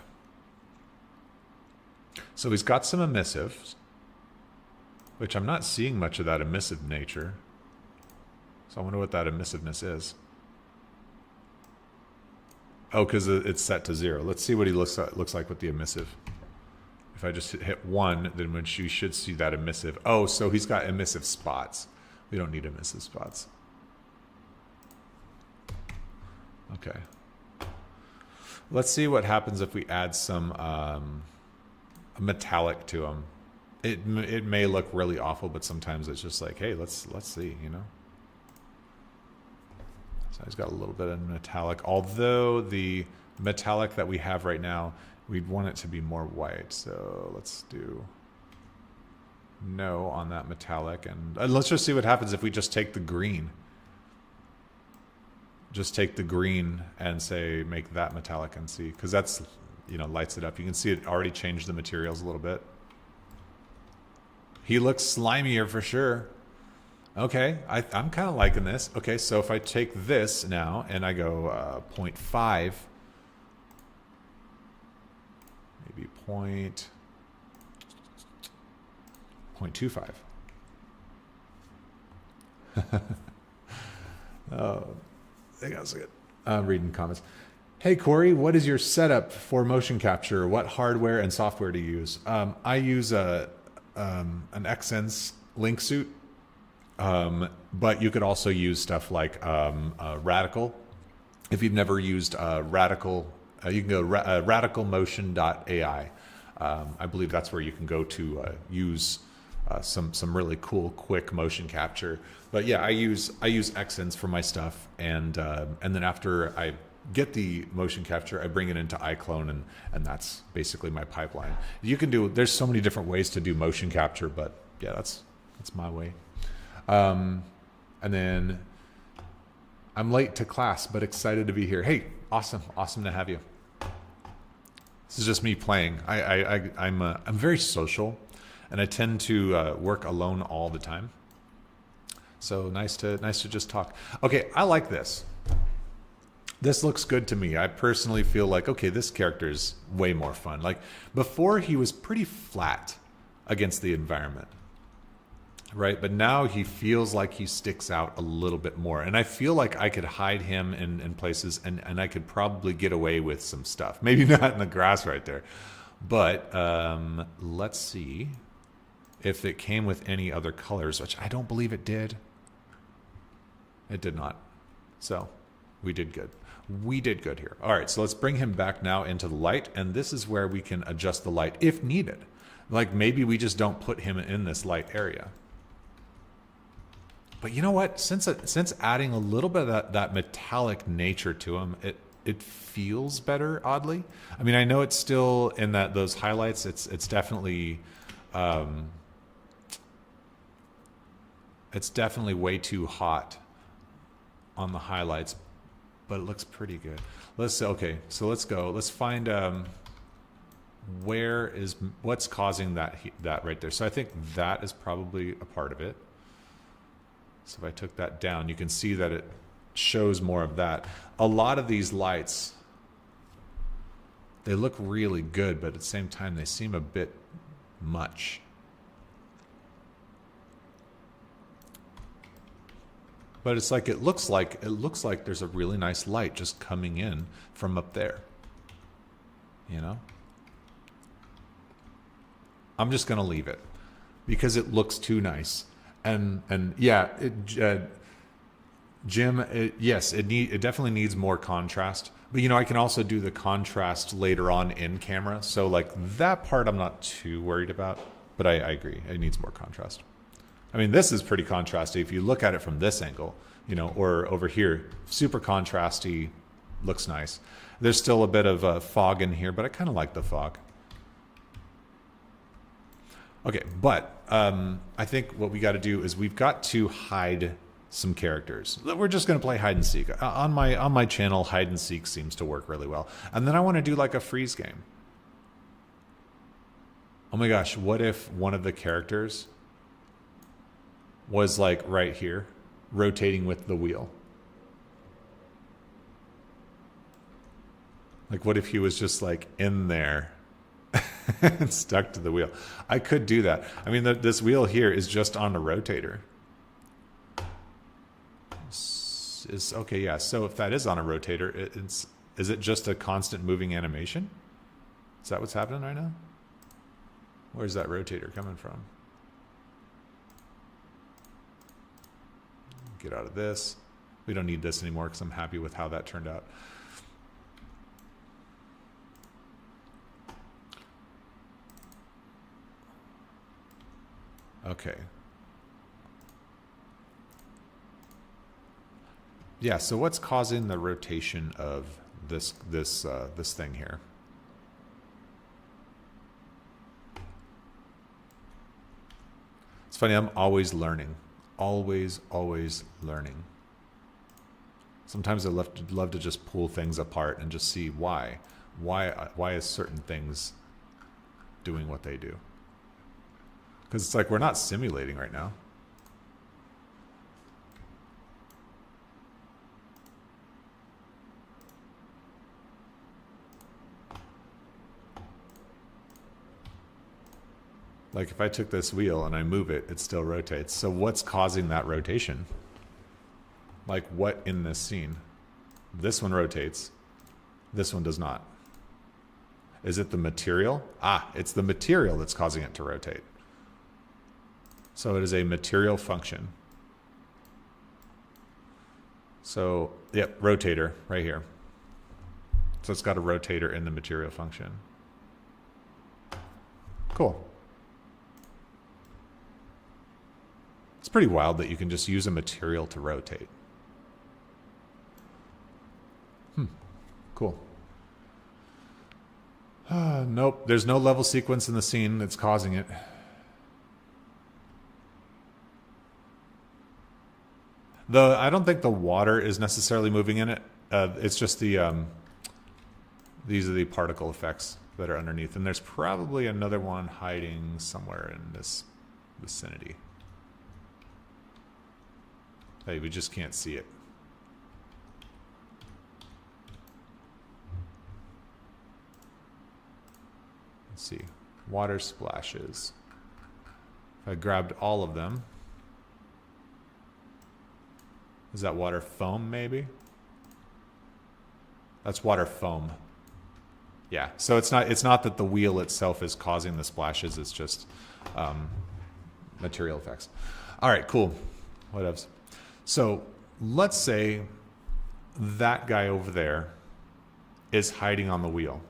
So he's got some emissives, which I'm not seeing much of that emissive nature. So I wonder what that emissiveness is. Oh, because it's set to 0. Let's see what he looks like with the emissive. If I just hit 1, then you should see that emissive. Oh, so he's got emissive spots. We don't need emissive spots. Okay. Let's see what happens if we add some metallic to him. It may look really awful, but sometimes it's just like, hey, let's see, you know. So he's got a little bit of metallic. Although the metallic that we have right now, we'd want it to be more white. So let's do no on that metallic, and let's just see what happens if we just take the green. Just take the green and say make that metallic and see, because that's, you know, lights it up. You can see it already changed the materials a little bit. He looks slimier for sure. Okay, I'm kind of liking this. Okay, so if I take this now and I go 0.5, maybe 0.25. Oh. I'm reading comments. Hey Corey, what is your setup for motion capture? What hardware and software do you use? I use an Xsense Link Suit, but you could also use stuff like Radical. If you've never used Radical, you can go radicalmotion.ai. I believe that's where you can go to use some really cool, quick motion capture. But yeah, I use Xsense for my stuff, and then after I get the motion capture, I bring it into iClone, and that's basically my pipeline. You can do, there's so many different ways to do motion capture, but yeah, that's my way. And then I'm late to class, but excited to be here. Hey, awesome to have you. This is just me playing. I'm very social, and I tend to work alone all the time. So nice to just talk. Okay, I like this. This looks good to me. I personally feel like, okay, this character is way more fun. Like before he was pretty flat against the environment, right? But now he feels like he sticks out a little bit more. And I feel like I could hide him in places and I could probably get away with some stuff. Maybe not in the grass right there. But let's see if it came with any other colors, which I don't believe it did. It did not. So we did good. We did good here. All right, so let's bring him back now into the light. And this is where we can adjust the light if needed. Like maybe we just don't put him in this light area. But you know what? Since adding a little bit of that metallic nature to him, it feels better, oddly. I mean, I know it's still in those highlights. It's definitely way too hot on the highlights, but it looks pretty good. Okay, so let's go. Let's find what's causing that right there. So I think that is probably a part of it. So if I took that down, you can see that it shows more of that. A lot of these lights, they look really good, but at the same time, they seem a bit much. But it's like it looks like there's a really nice light just coming in from up there. You know? I'm just gonna leave it because it looks too nice. And yeah, Jim, yes, it definitely needs more contrast. But you know, I can also do the contrast later on in camera. So like that part I'm not too worried about, but I agree. It needs more contrast. I mean, this is pretty contrasty if you look at it from this angle, you know, or over here, super contrasty, looks nice. There's still a bit of fog in here, but I kind of like the fog. Okay, but I think what we got to do is we've got to hide some characters. We're just going to play hide and seek. On my channel, hide and seek seems to work really well. And then I want to do like a freeze game. Oh my gosh, what if one of the characters was like right here, rotating with the wheel? Like what if he was just like in there and stuck to the wheel? I could do that. I mean, this wheel here is just on a rotator. Okay, yeah. So if that is on a rotator, is it just a constant moving animation? Is that what's happening right now? Where's that rotator coming from? Get out of this. We don't need this anymore because I'm happy with how that turned out. Okay. Yeah, so what's causing the rotation of this thing here? It's funny, I'm always learning. Always learning. Sometimes I love to just pull things apart and just see why is certain things doing what they do. Because it's like we're not simulating right now. Like if I took this wheel and I move it, it still rotates. So what's causing that rotation? Like what in this scene? This one rotates. This one does not. Is it the material? Ah, it's the material that's causing it to rotate. So it is a material function. So, yep, rotator right here. So it's got a rotator in the material function. Cool. It's pretty wild that you can just use a material to rotate. Cool. Nope, there's no level sequence in the scene that's causing it. I don't think the water is necessarily moving in it. It's just these are the particle effects that are underneath. And there's probably another one hiding somewhere in this vicinity. Hey, we just can't see it. Let's see. Water splashes. If I grabbed all of them, is that water foam maybe? That's water foam. Yeah, so it's not that the wheel itself is causing the splashes, it's just material effects. All right, cool. Whatevs. So let's say that guy over there is hiding on the wheel.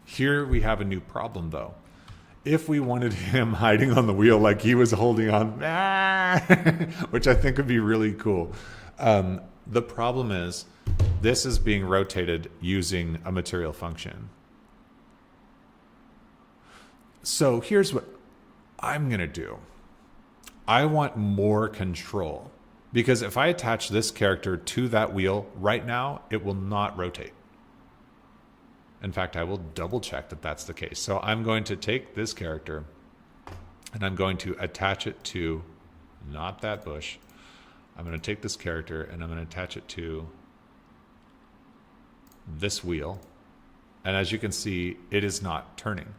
Here we have a new problem though. If we wanted him hiding on the wheel like he was holding on, which I think would be really cool. The problem is this is being rotated using a material function. So here's what I'm going to do. I want more control because if I attach this character to that wheel right now, it will not rotate. In fact, I will double check that that's the case. So I'm going to take this character and I'm going to attach it to not that bush. I'm going to take this character and I'm going to attach it to this wheel. And as you can see, it is not turning.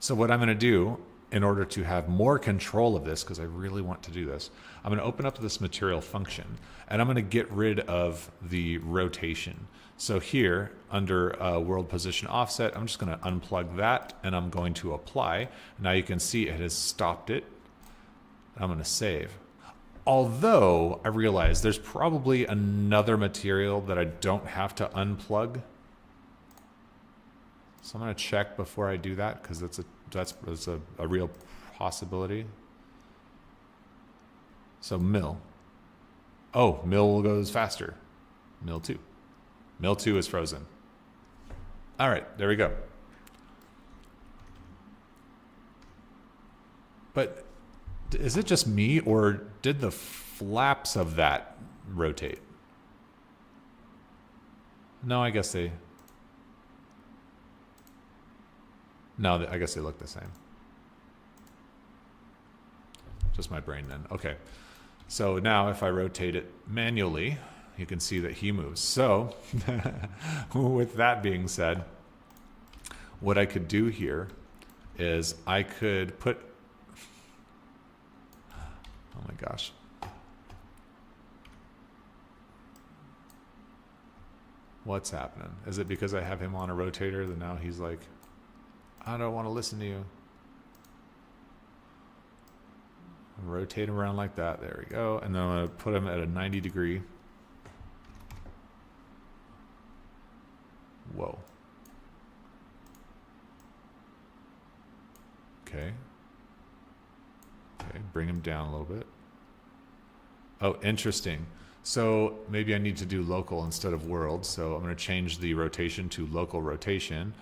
So what I'm going to do in order to have more control of this, because I really want to do this, I'm going to open up this material function and I'm going to get rid of the rotation. So here under world position offset, I'm just going to unplug that and I'm going to apply. Now you can see it has stopped it. I'm going to save. Although I realize there's probably another material that I don't have to unplug. So I'm going to check before I do that because that's a real possibility. So mill. Oh, mill goes faster. Mill 2. Mill 2 is frozen. All right, there we go. But is it just me or did the flaps of that rotate? No, I guess they... No, I guess they look the same. Just my brain then. Okay. So now if I rotate it manually, you can see that he moves. So with that being said, what I could do here is I could put... Oh my gosh. What's happening? Is it because I have him on a rotator that now he's like, I don't want to listen to you. Rotate him around like that. There we go. And then I'm going to put him at a 90 degree. Whoa. Okay. Okay, bring him down a little bit. Oh, interesting. So maybe I need to do local instead of world. So I'm going to change the rotation to local rotation.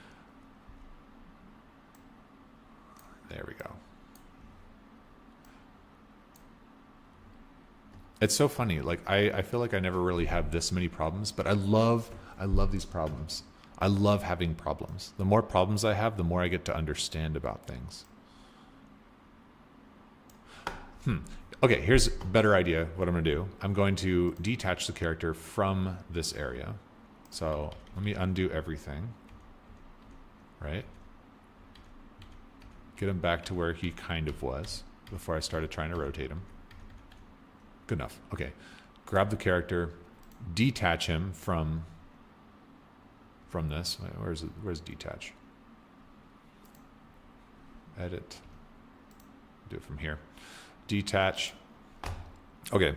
There we go. It's so funny. Like I feel like I never really have this many problems, but I love these problems. I love having problems. The more problems I have, the more I get to understand about things. Okay, here's a better idea what I'm going to do. I'm going to detach the character from this area. So let me undo everything. Right? Get him back to where he kind of was before I started trying to rotate him. Good enough. Okay. Grab the character, detach him from this. Wait, where's detach? Edit. Do it from here. Detach. Okay.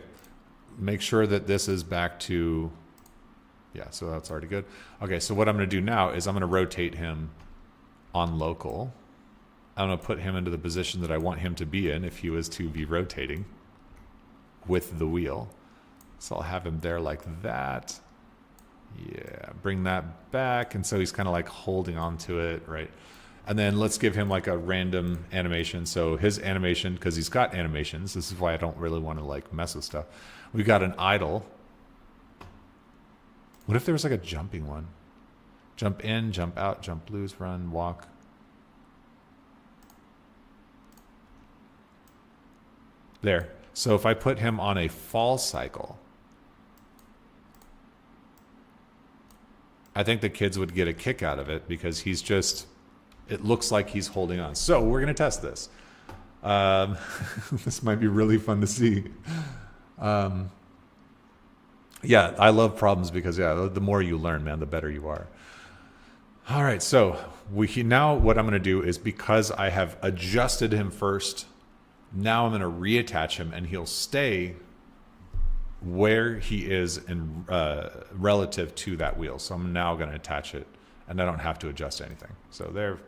Make sure that this is back to, yeah, so that's already good. Okay, so what I'm going to do now is I'm going to rotate him on local. I'm going to put him into the position that I want him to be in if he was to be rotating with the wheel. So I'll have him there like that. Yeah, bring that back. And so he's kind of like holding on to it, right? And then let's give him like a random animation. So his animation, because he's got animations, this is why I don't really want to like mess with stuff. We've got an idle. What if there was like a jumping one? Jump in, jump out, jump, lose, run, walk. There. So if I put him on a fall cycle, I think the kids would get a kick out of it because he's just It looks like he's holding on. So we're going to test this. This might be really fun to see. Yeah, I love problems because, yeah, the more you learn, man, the better you are. All right, so now what I'm going to do is, because I have adjusted him first, now I'm going to reattach him, and he'll stay where he is in relative to that wheel. So I'm now going to attach it, and I don't have to adjust anything. So there,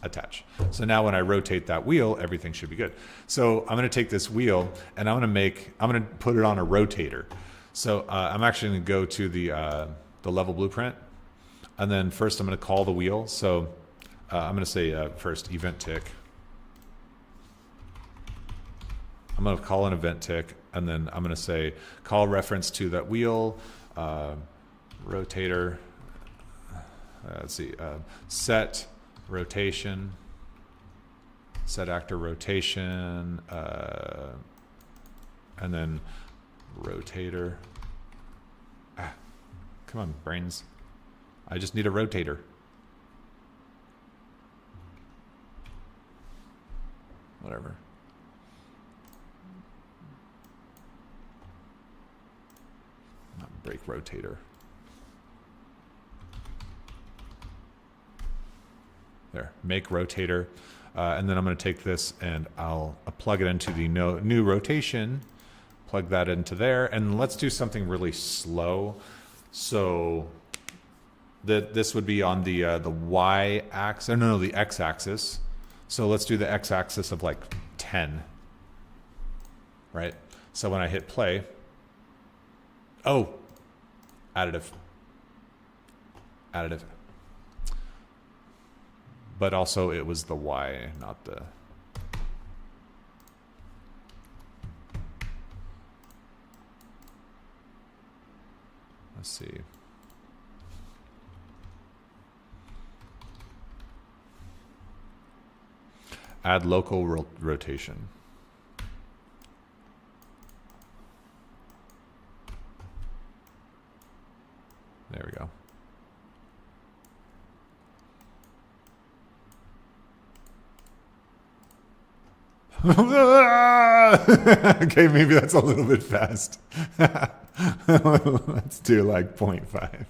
attach. So now when I rotate that wheel, everything should be good. So I'm going to take this wheel, and I'm going to put it on a rotator. So I'm actually going to go to the level blueprint, and then first I'm going to call the wheel. So I'm going to say first event tick. I'm going to call an event tick, and then I'm going to say call reference to that wheel, rotator. Let's see, set rotation, set actor rotation, and then rotator. Come on, brains. I just need a rotator. Whatever. Not break rotator. There, make rotator. And then I'm going to take this and I'll plug it into the new rotation. Plug that into there, and let's do something really slow. So this would be on the y axis. No, the x axis. So let's do the x axis of like 10. Right. So when I hit play, oh, additive. But also it was the y, not the. Let's see. Add local rotation. There we go. Okay, maybe that's a little bit fast. Let's do like 0.5.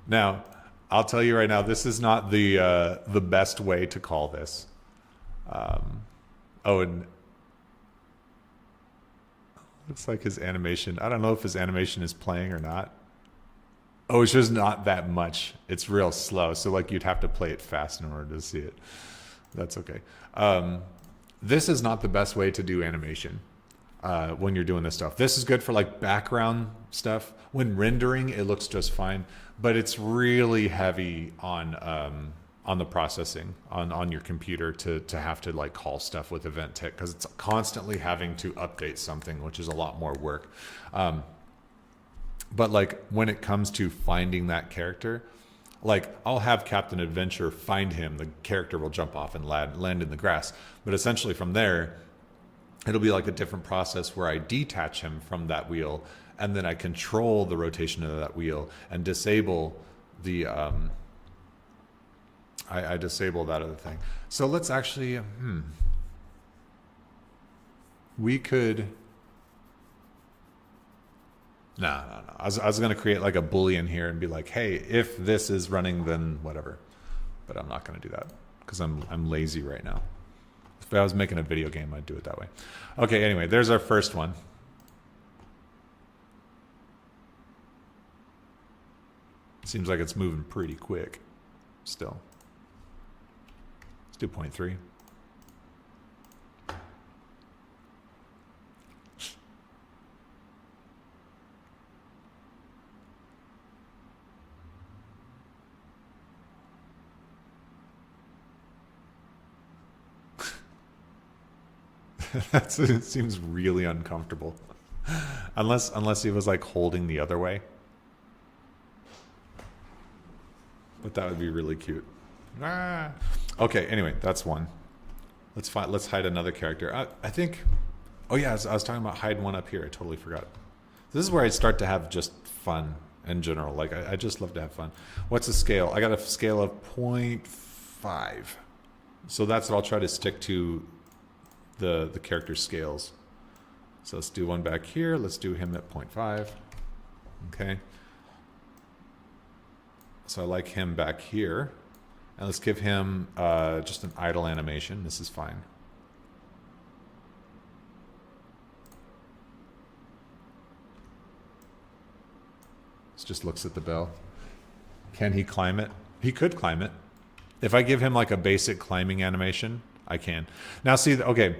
Now, I'll tell you right now, this is not the best way to call this. Oh, and looks like his animation. I don't know if his animation is playing or not. Oh, it's just not that much. It's real slow. So like you'd have to play it fast in order to see it. That's okay. This is not the best way to do animation when you're doing this stuff. This is good for like background stuff. When rendering, it looks just fine. But it's really heavy on the processing on your computer to have to like call stuff with event tick, because it's constantly having to update something, which is a lot more work. But like when it comes to finding that character, like I'll have Captain Adventure find him, the character will jump off and land in the grass. But essentially from there, it'll be like a different process where I detach him from that wheel, and then I control the rotation of that wheel and disable the, I disable that other thing. So let's actually, we could, no. I was going to create like a Boolean here and be like, hey, if this is running, then whatever. But I'm not going to do that because I'm lazy right now. If I was making a video game, I'd do it that way. Okay, anyway, there's our first one. Seems like it's moving pretty quick still. Let's do 0.3. It seems really uncomfortable. Unless he was like holding the other way. But that would be really cute. Ah. Okay, anyway, that's one. Let's hide another character. I think, oh yeah, I was talking about hide one up here. I totally forgot. This is where I start to have just fun in general. Like I just love to have fun. What's the scale? I got a scale of 0.5. So that's what I'll try to stick to, the character scales. So let's do one back here. Let's do him at 0.5. Okay. So I like him back here. And let's give him just an idle animation. This is fine. This just looks at the bell. Can he climb it? He could climb it. If I give him like a basic climbing animation, I can. Now see, okay,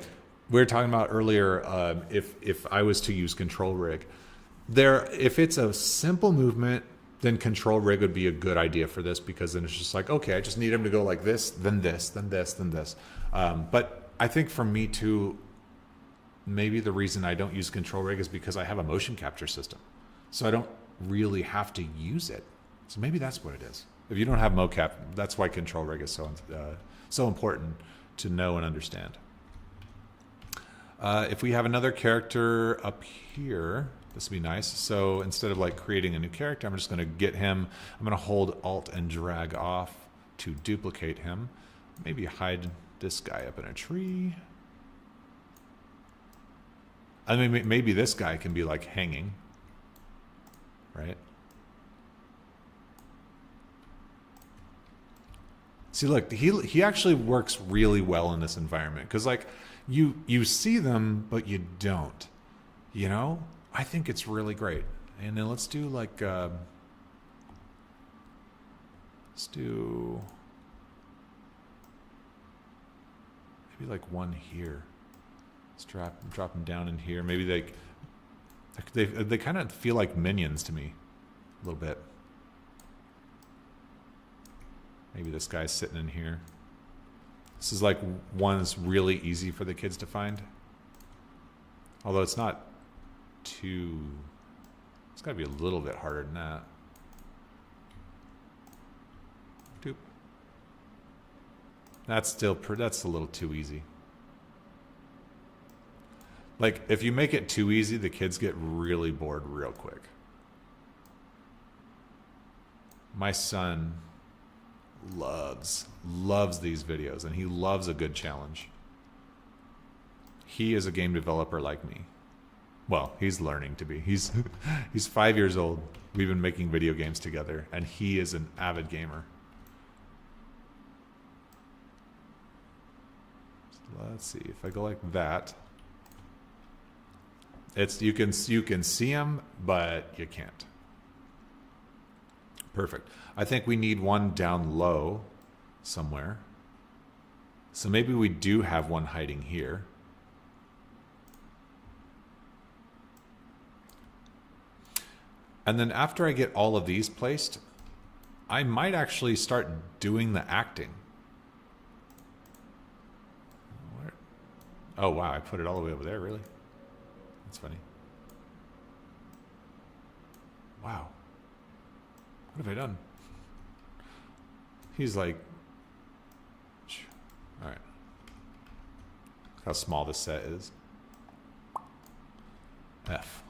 we were talking about earlier, if I was to use control rig, if it's a simple movement, then control rig would be a good idea for this, because then it's just like, okay, I just need him to go like this, then this, then this, then this. But I think for me too, maybe the reason I don't use control rig is because I have a motion capture system. So I don't really have to use it. So maybe that's what it is. If you don't have mocap, that's why control rig is so important to know and understand. If we have another character up here, this would be nice. So instead of like creating a new character, I'm just going to get him. I'm going to hold Alt and drag off to duplicate him. Maybe hide this guy up in a tree. I mean, maybe this guy can be like hanging, right? See, look, he actually works really well in this environment, because like you see them, but you don't. You know, I think it's really great. And then let's do like let's do maybe like one here. Let's drop them down in here. Maybe they kind of feel like minions to me a little bit. Maybe this guy's sitting in here. This is like one that's really easy for the kids to find. Although it's not too... It's got to be a little bit harder than that. Doop. That's a little too easy. Like, if you make it too easy, the kids get really bored real quick. My son loves these videos, and he loves a good challenge. He is a game developer like me. Well, he's learning to be. He's 5 years old. We've been making video games together, and he is an avid gamer. So let's see if I go like that. It's you can see him, but you can't. Perfect. I think we need one down low somewhere. So maybe we do have one hiding here. And then after I get all of these placed, I might actually start doing the acting. Where? Oh, wow. I put it all the way over there, really? That's funny. Wow. What have I done? He's like... All right. Look how small this set is. F.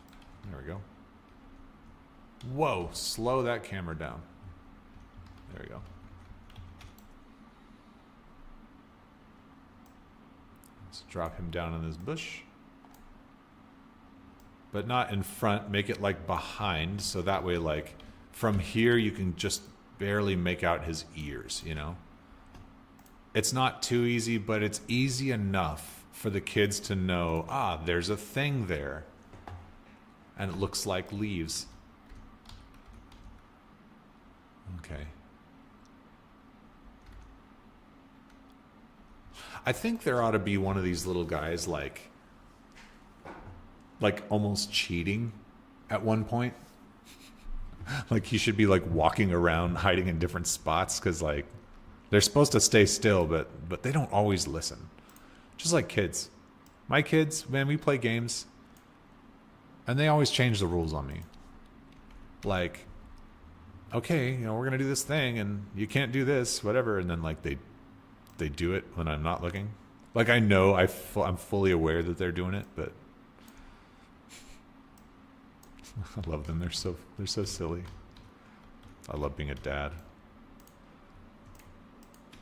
There we go. Whoa, slow that camera down. There we go. Let's drop him down in this bush. But not in front, make it like behind, so that way like from here you can just barely make out his ears, you know? It's not too easy, but it's easy enough for the kids to know, ah, there's a thing there. And it looks like leaves. Okay. I think there ought to be one of these little guys like almost cheating at one point. Like he should be like walking around hiding in different spots, because like they're supposed to stay still, but they don't always listen. Just like kids. My kids, man, we play games and they always change the rules on me. Like, okay, you know, we're gonna do this thing and you can't do this, whatever, and then like they do it when I'm not looking. Like I know I'm fully aware that they're doing it, but I love them. They're so silly. I love being a dad.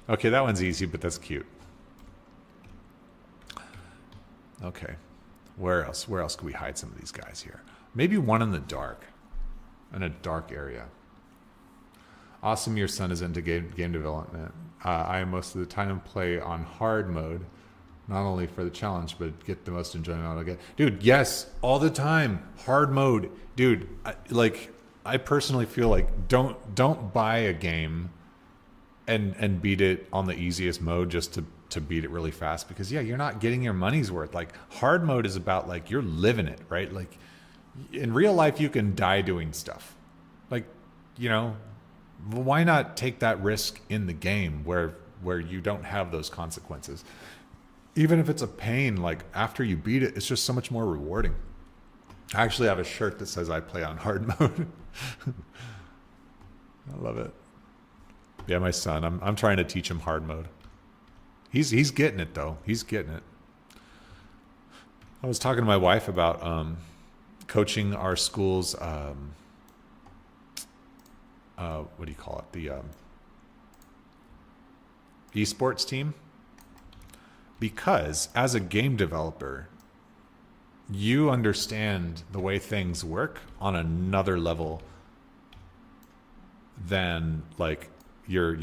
Okay, that one's easy, but that's cute. Okay. Where else? Where else could we hide some of these guys here? Maybe one in the dark. In a dark area. Awesome, your son is into game development. I most of the time play on hard mode, not only for the challenge, but get the most enjoyment out of it. Dude, yes, all the time. Hard mode. Dude, I personally feel like don't buy a game and beat it on the easiest mode just to beat it really fast, because yeah, you're not getting your money's worth. Like, hard mode is about like you're living it, right? Like in real life you can die doing stuff. Like, you know, why not take that risk in the game where you don't have those consequences? Even if it's a pain, like after you beat it, it's just so much more rewarding. I actually have a shirt that says I play on hard mode. I love it. Yeah, my son, I'm trying to teach him hard mode. He's getting it though. He's getting it. I was talking to my wife about coaching our school's what do you call it? The esports team. Because as a game developer, you understand the way things work on another level than like your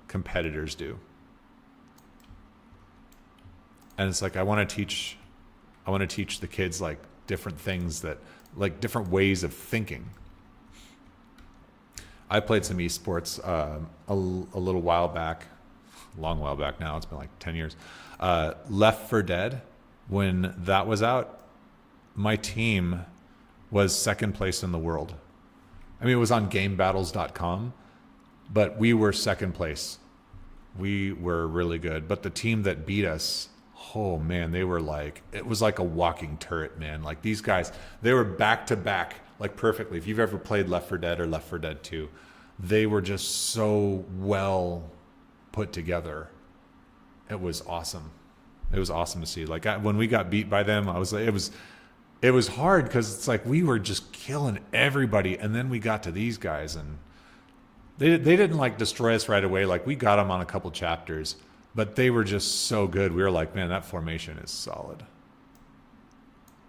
competitors do. And it's like I want to teach the kids like different things, that like different ways of thinking. I played some esports a little while back, long while back now. It's been like 10 years. Left 4 Dead, when that was out, my team was second place in the world. I mean, it was on gamebattles.com, but we were second place. We were really good. But the team that beat us, oh man, they were like, it was like a walking turret, man. Like these guys, they were back to back, like perfectly. If you've ever played Left 4 Dead or Left 4 Dead 2, they were just so well put together. It was awesome. It was awesome to see. Like when we got beat by them, I was like, it was hard because it's like we were just killing everybody, and then we got to these guys and they didn't like destroy us right away. Like we got them on a couple chapters, but they were just so good. We were like, man, that formation is solid.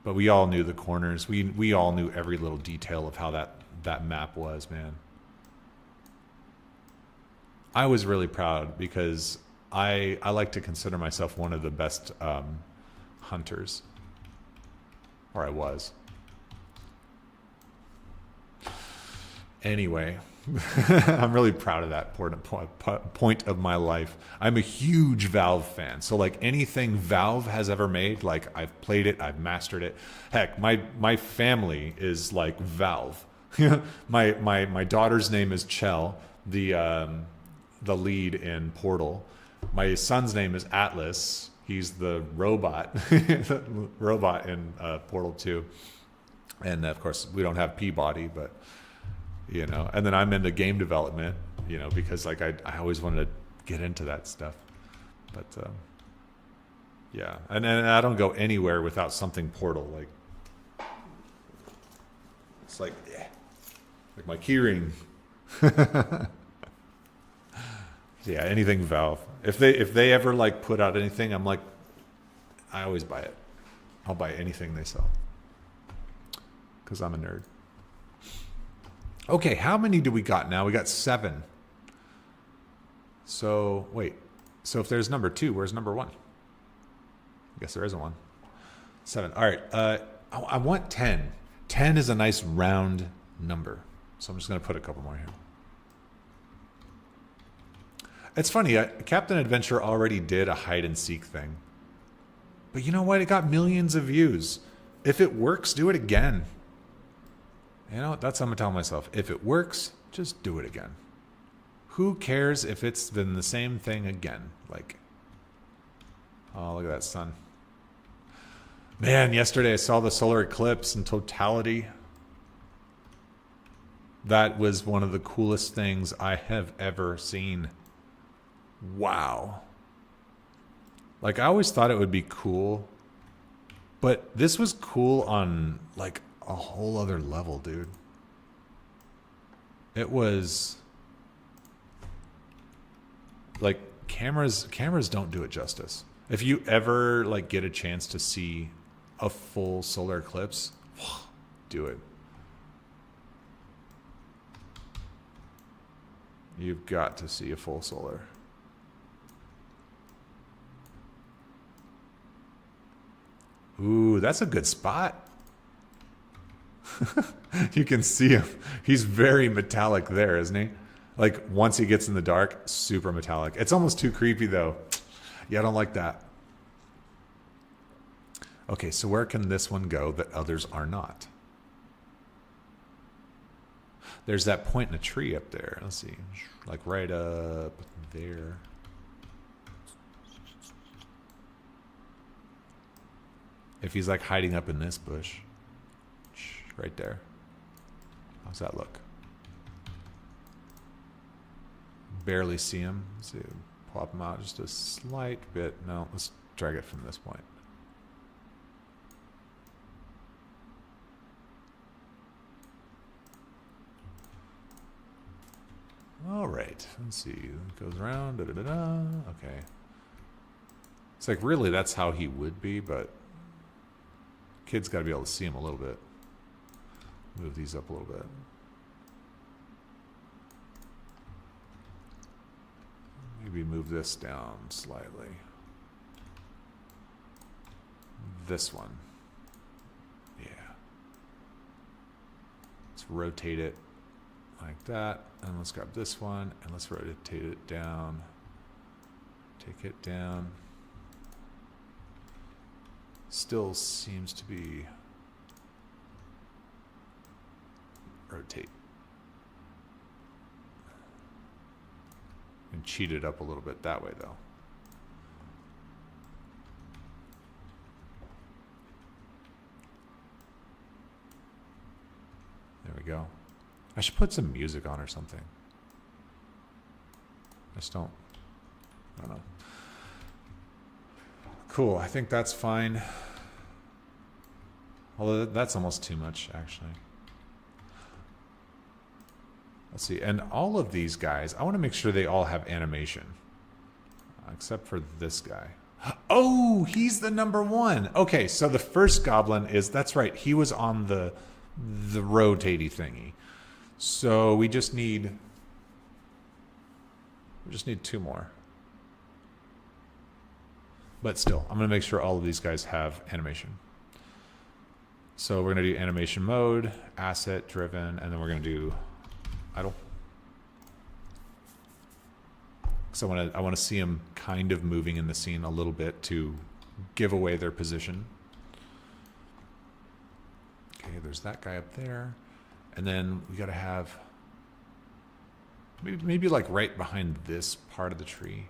But we all knew the corners. We all knew every little detail of how that map was, man. I was really proud because I like to consider myself one of the best hunters. Or I was. Anyway, I'm really proud of that point of my life. I'm a huge Valve fan. So like anything Valve has ever made, like I've played it, I've mastered it. Heck, my family is like Valve. my daughter's name is Chell, the lead in Portal. My son's name is Atlas. He's the robot, in Portal 2. And of course, we don't have Peabody, but you know. And then I'm into game development, you know, because like I always wanted to get into that stuff. But yeah, and I don't go anywhere without something Portal. Like it's like my keyring. Yeah, anything Valve. If they ever like put out anything, I'm like, I always buy it. I'll buy anything they sell because I'm a nerd. Okay, how many do we got now? We got 7. So wait, so if there's number 2, where's number 1? I guess there isn't one. 7. All right. I want 10. 10 is a nice round number, so I'm just gonna put a couple more here. It's funny, Captain Adventure already did a hide and seek thing. But you know what? It got millions of views. If it works, do it again. You know, that's what I'm telling myself. If it works, just do it again. Who cares if it's been the same thing again? Like, oh, look at that sun. Man, yesterday I saw the solar eclipse in totality. That was one of the coolest things I have ever seen. Wow. Like I always thought it would be cool, but this was cool on like a whole other level, dude. It was like cameras don't do it justice. If you ever like get a chance to see a full solar eclipse, do it. You've got to see a full solar. Ooh, that's a good spot. You can see him. He's very metallic there, isn't he? Like once he gets in the dark, super metallic. It's almost too creepy though. Yeah, I don't like that. Okay, so where can this one go that others are not? There's that point in a tree up there. Let's see. Like right up there. If he's like hiding up in this bush. Right there. How's that look? Barely see him. Let's see. Plop him out just a slight bit. No, let's drag it from this point. All right. Let's see. It goes around. Da, da, da, da. Okay. It's like really that's how he would be, but kid's got to be able to see him a little bit. Move these up a little bit. Maybe move this down slightly. This one. Yeah. Let's rotate it like that. And let's grab this one and let's rotate it down. Take it down. Still seems to be rotate. And cheat it up a little bit that way though. There we go. I should put some music on or something. I don't know. Cool, I think that's fine. Although that's almost too much actually. Let's see, and all of these guys, I want to make sure they all have animation. Except for this guy. Oh, he's the number one. Okay, so the first goblin is, that's right, he was on the rotatey thingy. So we just need two more. But still, I'm going to make sure all of these guys have animation. So we're going to do animation mode, asset driven, and then we're going to do idle. So I want to see them kind of moving in the scene a little bit to give away their position. Okay, there's that guy up there. And then we got to have maybe like right behind this part of the tree.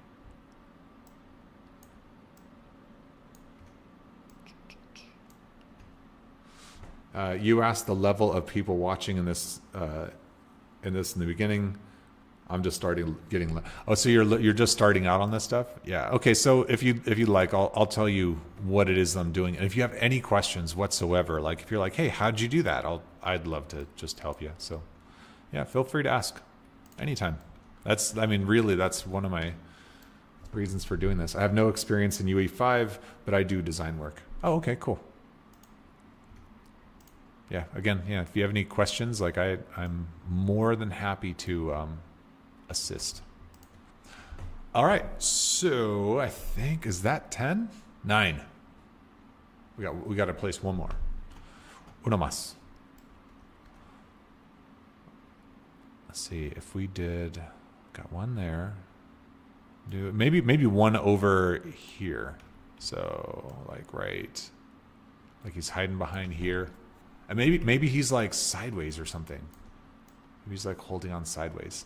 You asked the level of people watching in this in the beginning. I'm just getting. Oh, so you're just starting out on this stuff? Yeah. Okay. So if you like, I'll tell you what it is I'm doing, and if you have any questions whatsoever, like if you're like, hey, how'd you do that? I'd love to just help you. So, yeah, feel free to ask anytime. Really, that's one of my reasons for doing this. I have no experience in UE5, but I do design work. Oh, okay, cool. Yeah. Again, yeah. If you have any questions, like I'm more than happy to assist. All right. So I think, is that 10? 9. We got to place one more. Uno más. Let's see if we got one there. Do maybe one over here. So like he's hiding behind here. And maybe he's like sideways or something. Maybe he's like holding on sideways.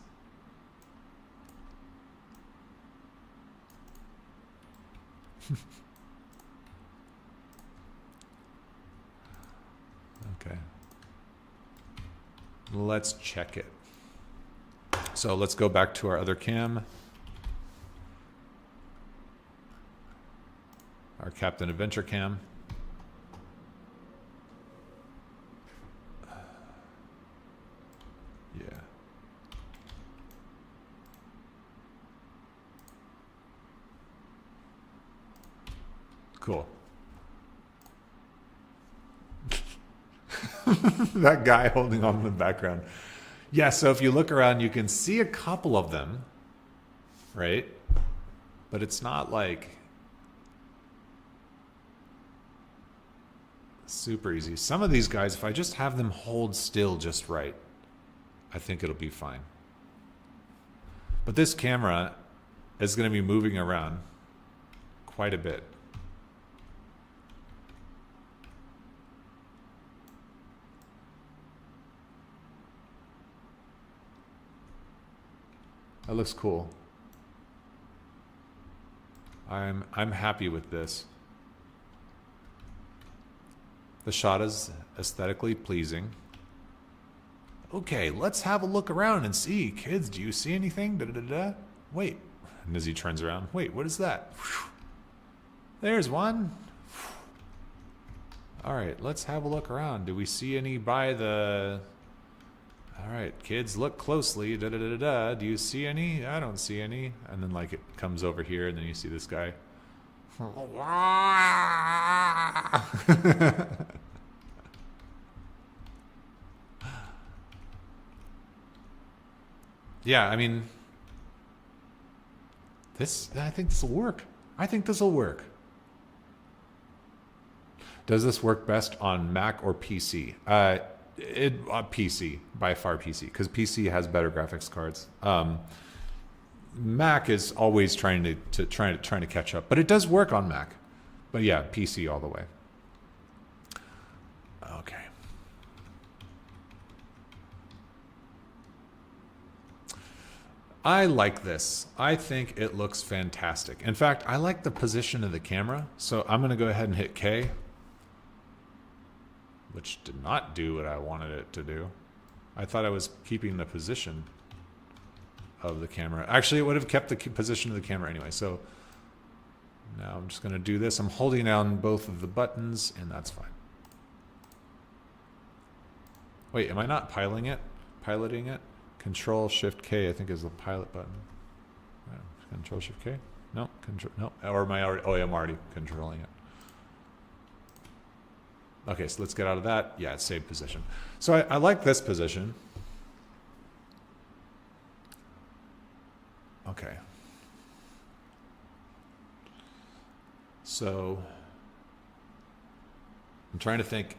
Okay. Let's check it. So let's go back to our other cam. Our Captain Adventure cam. Cool. That guy holding on in the background. Yeah, so if you look around, you can see a couple of them, right? But it's not like super easy. Some of these guys, if I just have them hold still just right, I think it'll be fine. But this camera is going to be moving around quite a bit. That looks cool. I'm happy with this. The shot is aesthetically pleasing. Okay, let's have a look around and see. Kids, do you see anything? Da, da, da, da. Wait. And as he turns around, wait, what is that? There's one. All right, let's have a look around. Do we see any by the... All right, kids, look closely. Da, da, da, da, da. Do you see any? I don't see any. And then, like, it comes over here, and then you see this guy. Yeah, I mean, I think this will work. I think this will work. Does this work best on Mac or PC? PC, by far PC, because PC has better graphics cards. Mac is always trying to catch up, but it does work on Mac. But yeah, PC all the way. Okay. I like this. I think it looks fantastic. In fact, I like the position of the camera, so I'm going to go ahead and hit K, which did not do what I wanted it to do. I thought I was keeping the position of the camera. Actually, it would have kept the position of the camera anyway. So now I'm just going to do this. I'm holding down both of the buttons, and that's fine. Wait, am I not piloting it? Control Shift K, I think, is the pilot button. Control Shift K? No, no. Or am I already? Oh, yeah, I'm already controlling it. Okay, so let's get out of that. Yeah, it's saved position. So I like this position. Okay. So I'm trying to think.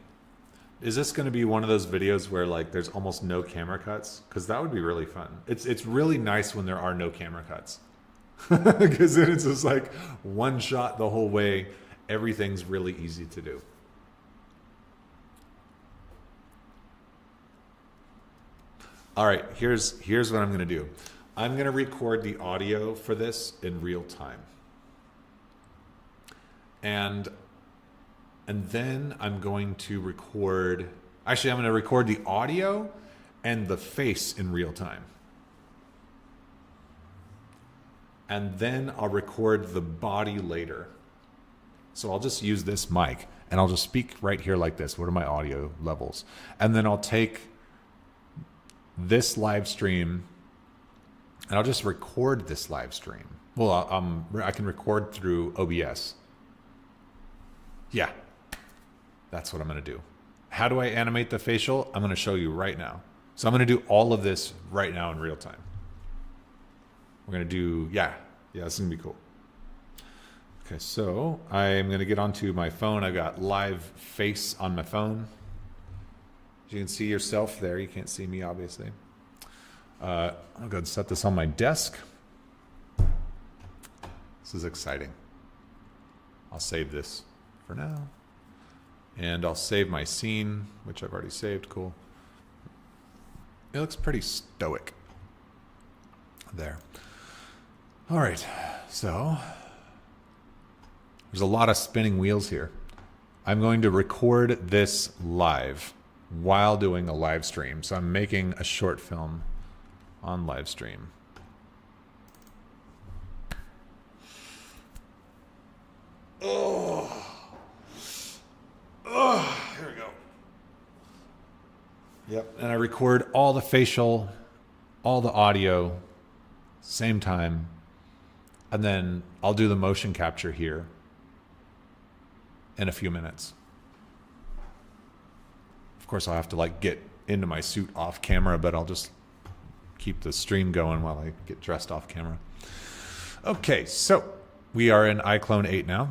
Is this going to be one of those videos where like there's almost no camera cuts? Because that would be really fun. It's really nice when there are no camera cuts. Because then it's just like one shot the whole way. Everything's really easy to do. All right, here's what I'm going to do. I'm going to record the audio for this in real time. And then I'm going to record... Actually, I'm going to record the audio and the face in real time. And then I'll record the body later. So I'll just use this mic, and I'll just speak right here like this. What are my audio levels? And then I'll take this live stream, and I'll just record this live stream. Well, I can record through OBS. Yeah, that's what I'm going to do. How do I animate the facial? I'm going to show you right now. So I'm going to do all of this right now in real time. We're going to do, yeah, this is going to be cool. Okay, so I'm going to get onto my phone. I've got live face on my phone. You can see yourself there. You can't see me, obviously. I'll go ahead and set this on my desk. This is exciting. I'll save this for now. And I'll save my scene, which I've already saved. Cool. It looks pretty stoic there. All right, so there's a lot of spinning wheels here. I'm going to record this live while doing a live stream. So I'm making a short film on live stream. Here we go. Yep. And I record all the facial, all the audio, same time. And then I'll do the motion capture here. in a few minutes. Of course, I'll have to like get into my suit off camera, but I'll just keep the stream going while I get dressed off camera. Okay, so we are in iClone 8 now.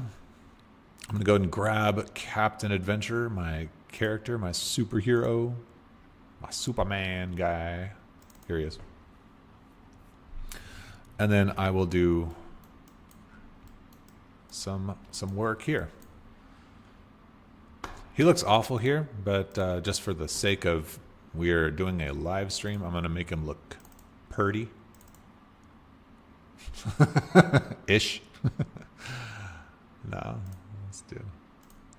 I'm gonna go ahead and grab Captain Adventure, my character, my superhero, my Superman guy. Here he is. And then I will do some work here. He looks awful here, but just for the sake of we're doing a live stream, I'm going to make him look purty. Ish. No,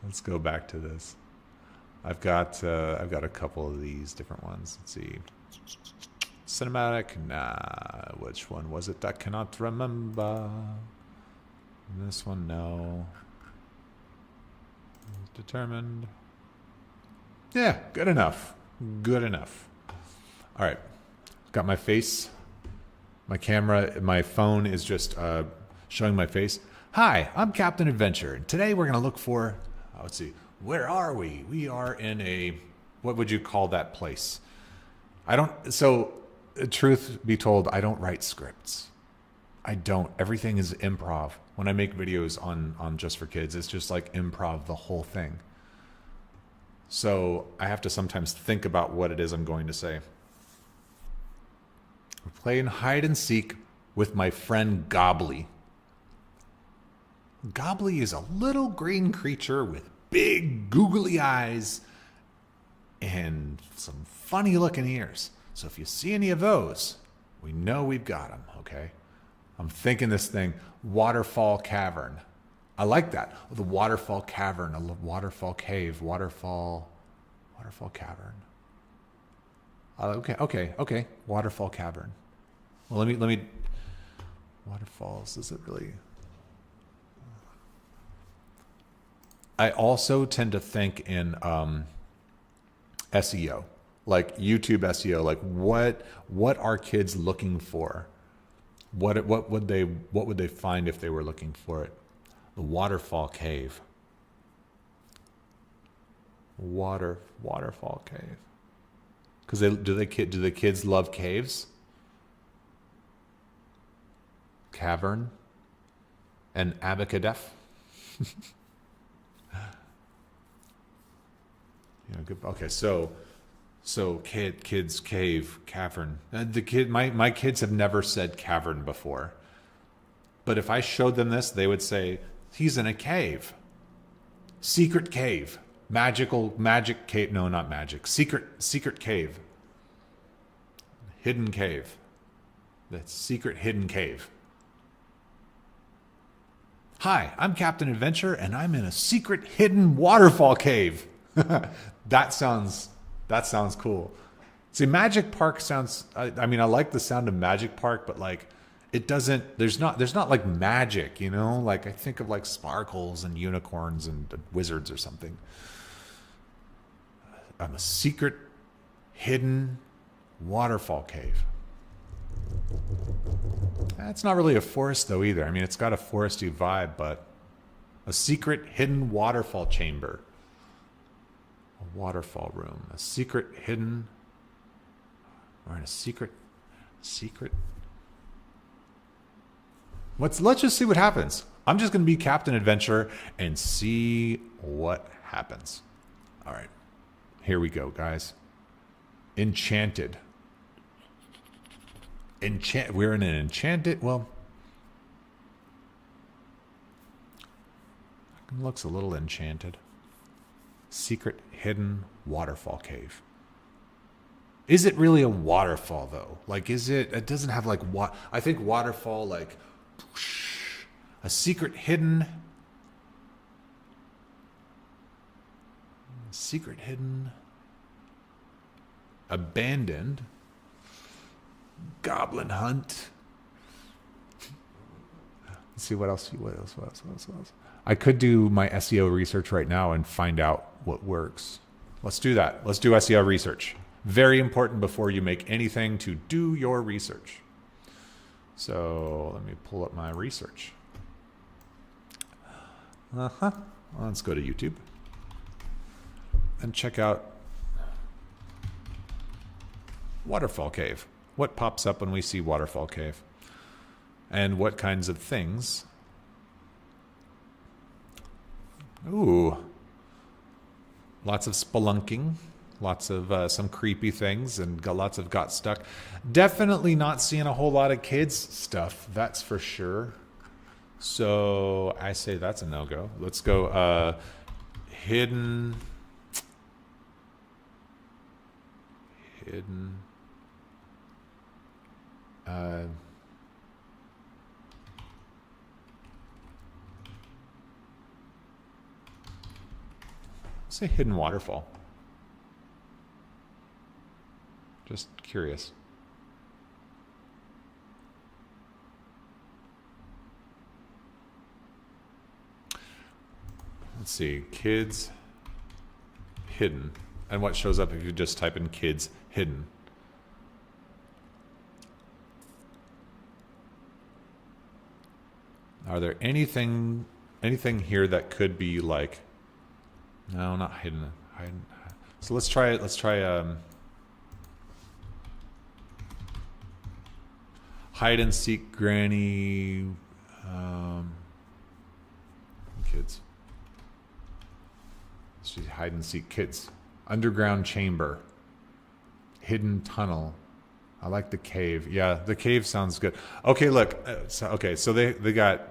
let's go back to this. I've got a couple of these different ones. Let's see. Cinematic, nah. Which one was it? I cannot remember. This one, no. Determined. Yeah, good enough. Good enough. All right. Got my face. My camera, my phone is just showing my face. Hi, I'm Captain Adventure. And today we're going to look for, let's see, where are we? We are in a, what would you call that place? Truth be told, I don't write scripts. I don't. Everything is improv. When I make videos on Just for Kids, it's just like improv, the whole thing. So I have to sometimes think about what it is I'm going to say. We're playing hide and seek with my friend Gobbly. Gobbly is a little green creature with big googly eyes and some funny looking ears. So if you see any of those, we know we've got them, okay? I'm thinking this thing, waterfall cavern. I like that. The waterfall cavern, a waterfall cave, waterfall cavern. Okay. Waterfall cavern. Well, let me. Waterfalls. Is it really? I also tend to think in SEO, like YouTube SEO. Like what are kids looking for? What would they find if they were looking for it? The waterfall cave. Waterfall cave. Because do the kids love caves? Cavern and abacadef. Okay, so kids cave cavern. My kids have never said cavern before, but if I showed them this, they would say he's in a cave. Secret cave. Magic cave. No, not magic. Secret cave. Hidden cave. That's secret hidden cave. Hi, I'm Captain Adventure, and I'm in a secret hidden waterfall cave. That sounds cool. See, Magic Park sounds. I mean, I like the sound of Magic Park, but like, it doesn't. There's not like magic, you know. Like I think of like sparkles and unicorns and wizards or something. I'm a secret, hidden waterfall cave. It's not really a forest though either. I mean, it's got a foresty vibe, but a secret, hidden waterfall chamber. A waterfall room. A secret, hidden. We're in a secret. Let's just see what happens. I'm just going to be Captain Adventure and see what happens. All right. Here we go, guys. Enchanted. We're in an enchanted. Well, it looks a little enchanted. Secret hidden waterfall cave. Is it really a waterfall though? Like, is it? It doesn't have like what? I think waterfall like a secret hidden. Secret hidden. Abandoned. Goblin hunt. Let's see what else. I could do my SEO research right now and find out what works. Let's do that. Let's do SEO research. Very important before you make anything to do your research. So let me pull up my research. Let's go to YouTube and check out Waterfall Cave. What pops up when we see Waterfall Cave? And what kinds of things? Ooh. Lots of spelunking. Lots of some creepy things and lots of got stuck. Definitely not seeing a whole lot of kids stuff. That's for sure. So I say that's a no-go. Let's go hidden. Say hidden waterfall. Just curious. Let's see, kids hidden. And what shows up if you just type in kids hidden? Are there anything here that could be like, no, not hidden. So let's try it. Let's try hide and seek granny kids. Let's hide and seek kids. Underground chamber. Hidden tunnel. I like the cave. Yeah, the cave sounds good. Okay, look. So they got.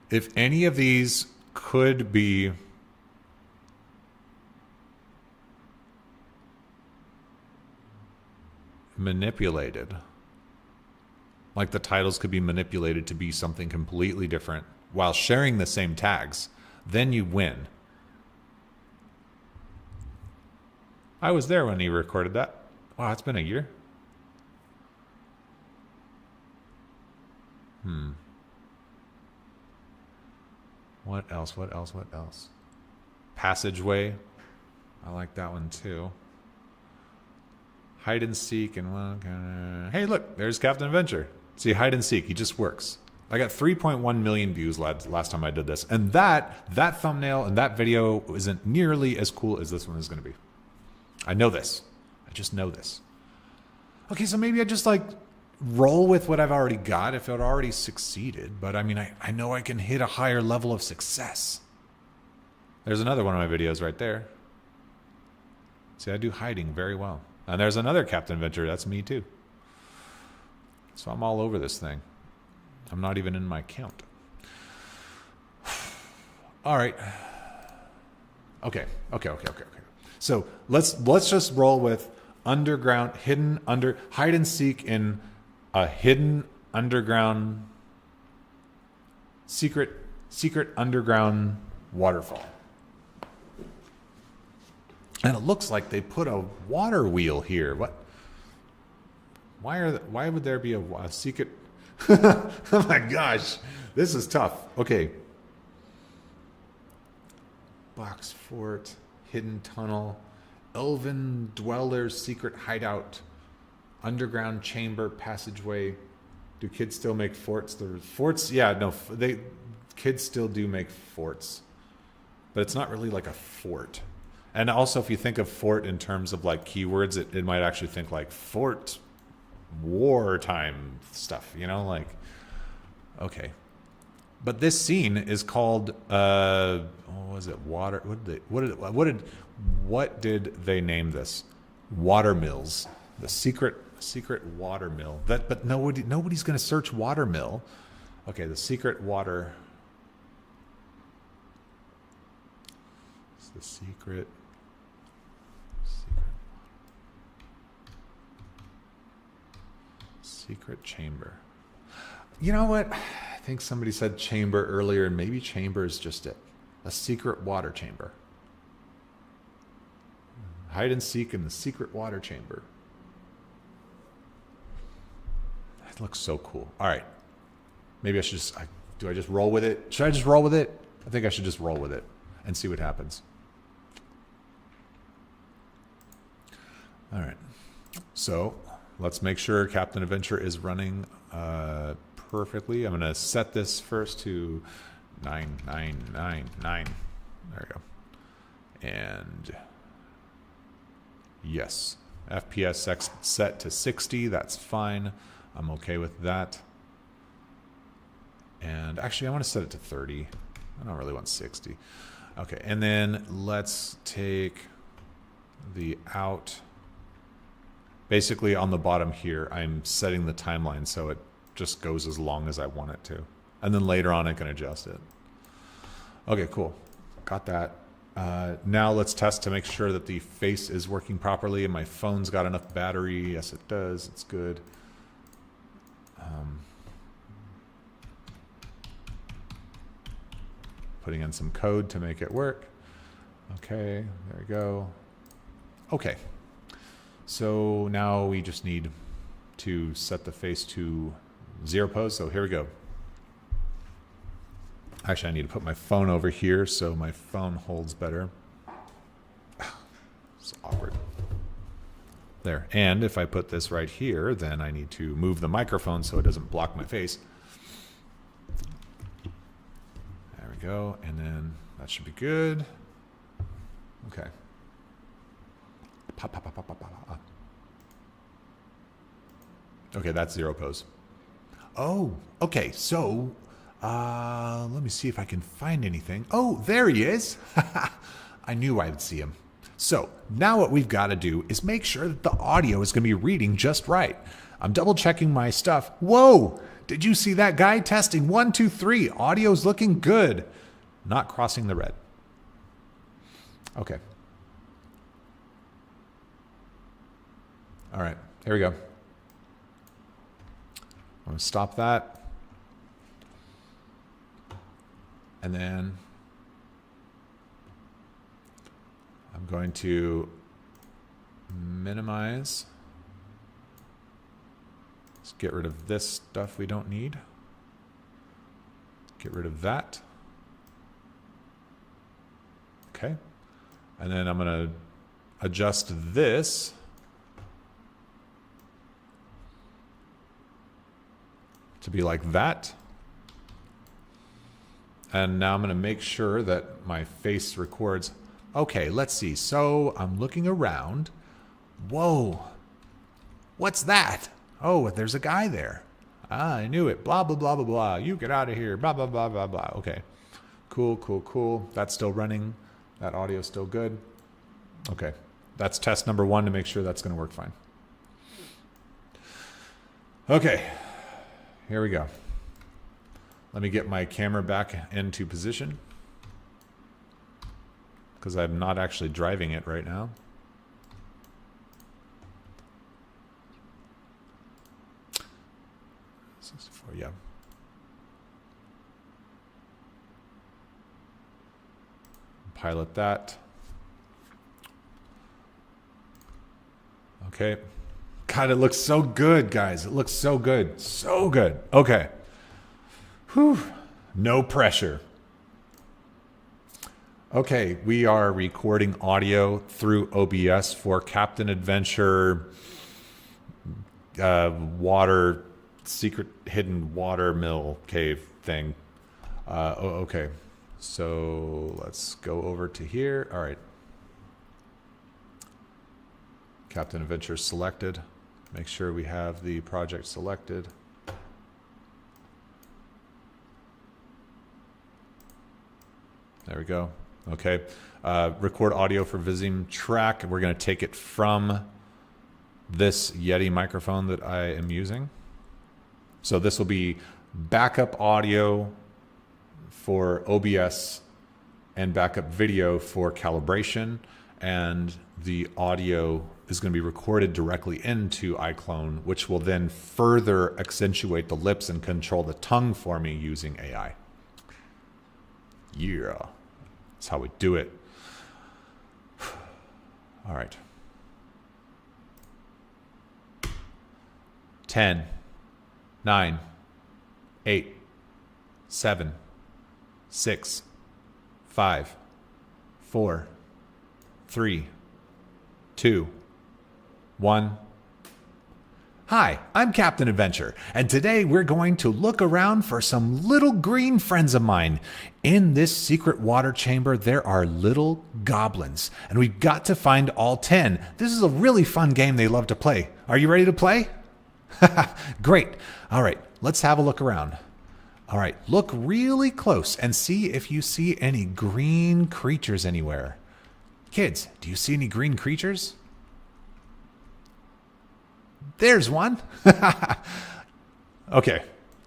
If any of these could be manipulated, like the titles could be manipulated to be something completely different while sharing the same tags, then you win. I was there when he recorded that. Wow, it's been a year. What else? Passageway. I like that one too. Hide and seek and hey, look, there's Captain Adventure. See, hide and seek, he just works. I got 3.1 million views last time I did this, and that thumbnail and that video isn't nearly as cool as this one is going to be. I know this. I just know this. Okay, so maybe I just like roll with what I've already got if it already succeeded. But I mean, I know I can hit a higher level of success. There's another one of my videos right there. See, I do hiding very well. And there's another Captain Adventure. That's me too. So I'm all over this thing. I'm not even in my count. All right. Okay. So let's just roll with underground, hide and seek in a hidden underground, secret underground waterfall. And it looks like they put a water wheel here. What? Why would there be a secret? Oh my gosh, this is tough. Okay. Box fort, hidden tunnel, elven dweller's secret hideout, underground chamber, passageway. Do kids still make forts? The forts, yeah, no, kids still do make forts, but it's not really like a fort. And also, if you think of fort in terms of like keywords, it might actually think like fort wartime stuff, like, okay. But this scene is called what was it? Water. What did they name this? Watermills. The secret watermill. But nobody's going to search watermill. Okay, the secret water. It's the secret chamber. You know what? I think somebody said chamber earlier, and maybe chamber is just it. A secret water chamber. Hide and seek in the secret water chamber. That looks so cool. All right. Maybe I should do I just roll with it? Should I just roll with it? I think I should just roll with it and see what happens. All right. So let's make sure Captain Adventure is running perfectly. I'm going to set this first to 99999. There we go. And yes, FPS set to 60. That's fine. I'm okay with that. And actually, I want to set it to 30. I don't really want 60. Okay, and then let's take the out. Basically, on the bottom here, I'm setting the timeline so it just goes as long as I want it to. And then later on, I can adjust it. Okay, cool. Got that. Now let's test to make sure that the face is working properly and my phone's got enough battery. Yes, it does. It's good. Putting in some code to make it work. Okay, there we go. Okay. So now we just need to set the face to 0 pose. So here we go. Actually, I need to put my phone over here so my phone holds better. It's awkward. There. And if I put this right here, then I need to move the microphone so it doesn't block my face. There we go. And then that should be good. Okay. Pop, pop, pop, pop, pop, pop. Okay, that's 0 pose. Oh, okay. So, let me see if I can find anything. Oh, there he is. I knew I would see him. So now what we've got to do is make sure that the audio is going to be reading just right. I'm double checking my stuff. Whoa, did you see that guy? Testing 1, 2, 3. Audio's looking good. Not crossing the red. Okay. All right, here we go. I'm going to stop that. And then I'm going to minimize. Let's get rid of this stuff we don't need. Get rid of that. Okay. And then I'm going to adjust this to be like that. And now I'm going to make sure that my face records. Okay, let's see. So I'm looking around. Whoa. What's that? Oh, there's a guy there. Ah, I knew it. Blah, blah, blah, blah, blah. You get out of here. Blah, blah, blah, blah, blah. Okay. Cool, cool, cool. That's still running. That audio's still good. Okay. That's test number 1 to make sure that's going to work fine. Okay. Here we go. Let me get my camera back into position because I'm not actually driving it right now. Yeah. Pilot that. Okay. God, it looks so good, guys. It looks so good. So good. Okay. Whew. No pressure. Okay, we are recording audio through OBS for Captain Adventure water, secret hidden water mill cave thing. Okay, so let's go over to here. All right. Captain Adventure selected. Make sure we have the project selected. There we go. Okay. Record audio for Vizim track. We're going to take it from this Yeti microphone that I am using. So this will be backup audio for OBS and backup video for calibration. And the audio is going to be recorded directly into iClone, which will then further accentuate the lips and control the tongue for me using AI. Yeah. That's how we do it. All right. 10, 9, 8, 7, 6, 5, 4, 3, 2, 1. Hi, I'm Captain Adventure, and today we're going to look around for some little green friends of mine. In this secret water chamber, there are little goblins, and we've got to find all 10. This is a really fun game they love to play. Are you ready to play? Great. All right, let's have a look around. All right, look really close and see if you see any green creatures anywhere. Kids, do you see any green creatures? There's one. Okay,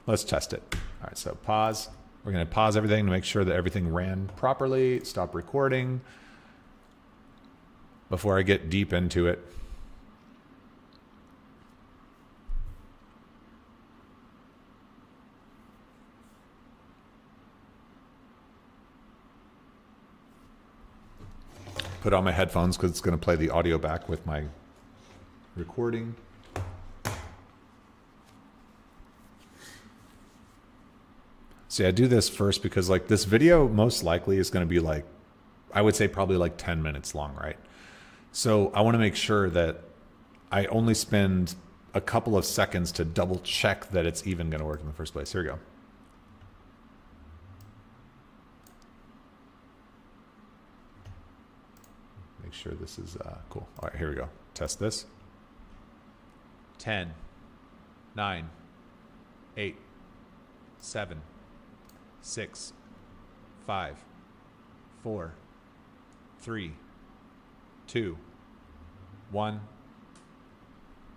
let's test it. All right, so pause. We're going to pause everything to make sure that everything ran properly. Stop recording before I get deep into it. Put on my headphones because it's going to play the audio back with my recording. See, I do this first because like this video most likely is going to be like, I would say probably like 10 minutes long, right? So I want to make sure that I only spend a couple of seconds to double check that it's even going to work in the first place. Here we go. Make sure this is cool. All right, here we go. Test this. 10, 9, 8, 7, 6, 5, 4, 3, 2, 1.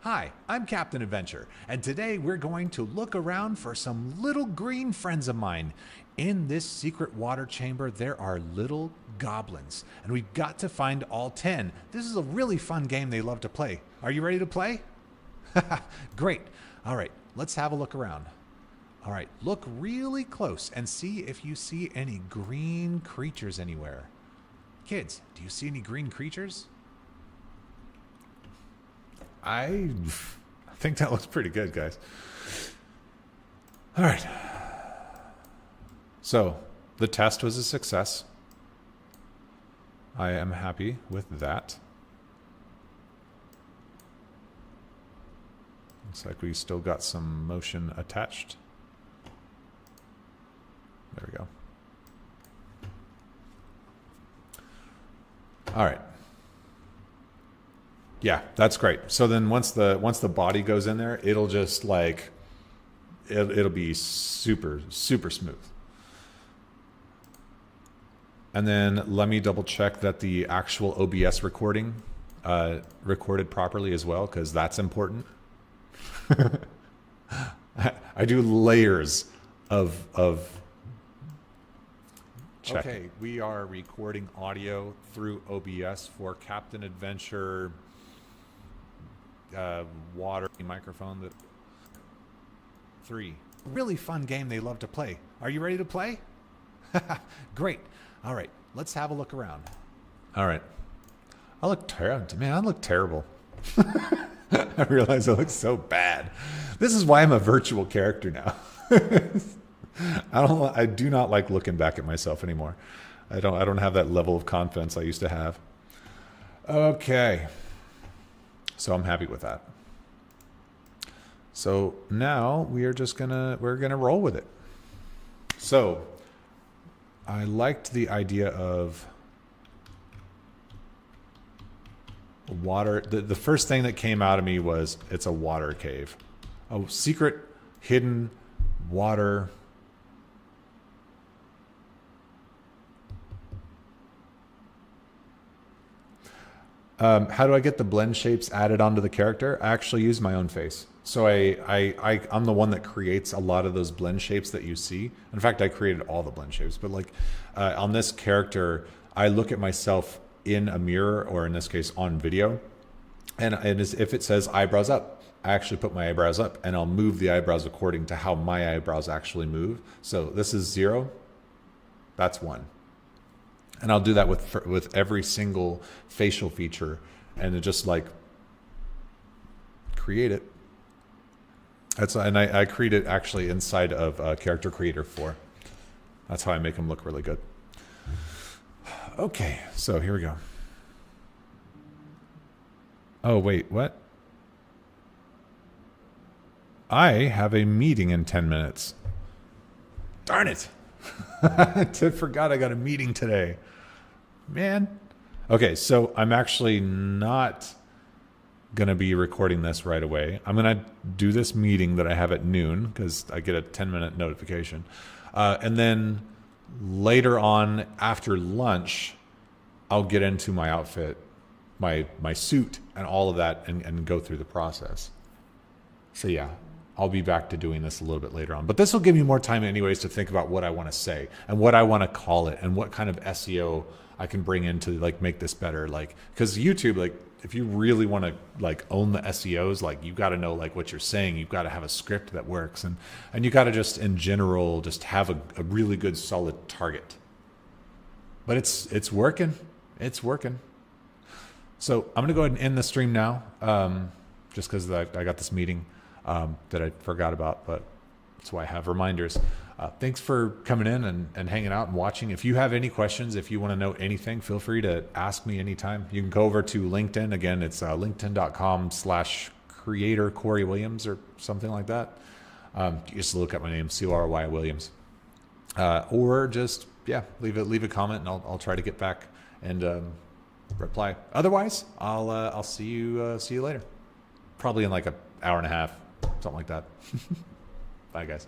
Hi, I'm Captain Adventure, and today we're going to look around for some little green friends of mine. In this secret water chamber, there are little goblins, and we've got to find all 10. This is a really fun game they love to play. Are you ready to play? Great. All right, let's have a look around. All right, look really close and see if you see any green creatures anywhere. Kids, do you see any green creatures? I think that looks pretty good, guys. All right. So, the test was a success. I am happy with that. Looks like we still got some motion attached. There we go. All right. Yeah, that's great. So then once the body goes in there, it'll just like it'll be super smooth. And then let me double check that the actual OBS recording recorded properly as well, because that's important. I do layers of checking. Okay, we are recording audio through OBS for Captain Adventure water microphone. That 3. Really fun game they love to play. Are you ready to play? Great. All right, let's have a look around. All right. I look terrible. Man, I look terrible. I realize I look so bad. This is why I'm a virtual character now. I do not like looking back at myself anymore. I don't have that level of confidence I used to have. Okay. So I'm happy with that. So now we're gonna roll with it. So I liked the idea of water. The first thing that came out of me was it's a water cave. A secret hidden water. How do I get the blend shapes added onto the character? I actually use my own face. So I'm the one that creates a lot of those blend shapes that you see. In fact, I created all the blend shapes. But like on this character, I look at myself in a mirror, or in this case on video, and if it says eyebrows up, I actually put my eyebrows up, and I'll move the eyebrows according to how my eyebrows actually move. So this is 0, that's 1. And I'll do that with every single facial feature, and just like create it. And I create it actually inside of Character Creator 4. That's how I make them look really good. Okay, so here we go. Oh wait, what? I have a meeting in 10 minutes. Darn it. I forgot I got a meeting today. Man. Okay, so I'm actually not going to be recording this right away. I'm going to do this meeting that I have at noon because I get a 10-minute notification. And then later on after lunch, I'll get into my outfit, my suit and all of that and go through the process. So yeah, I'll be back to doing this a little bit later on. But this will give me more time anyways to think about what I want to say and what I want to call it and what kind of SEO I can bring in to like make this better. Like, because YouTube, like if you really want to like own the SEOs, like you got to know like what you're saying. You've got to have a script that works and you got to just in general just have a really good solid target. But it's working. It's working. So I'm going to go ahead and end the stream now, just because I got this meeting that I forgot about, but that's why I have reminders. Thanks for coming in and hanging out and watching. If you have any questions, if you want to know anything, feel free to ask me anytime. You can go over to LinkedIn. Again, it's linkedin.com/creator Corey Williams or something like that. You just look up my name, Cory Williams. Or just, leave a comment and I'll try to get back and reply. Otherwise, I'll see you later. Probably in like an hour and a half, something like that. Bye, guys.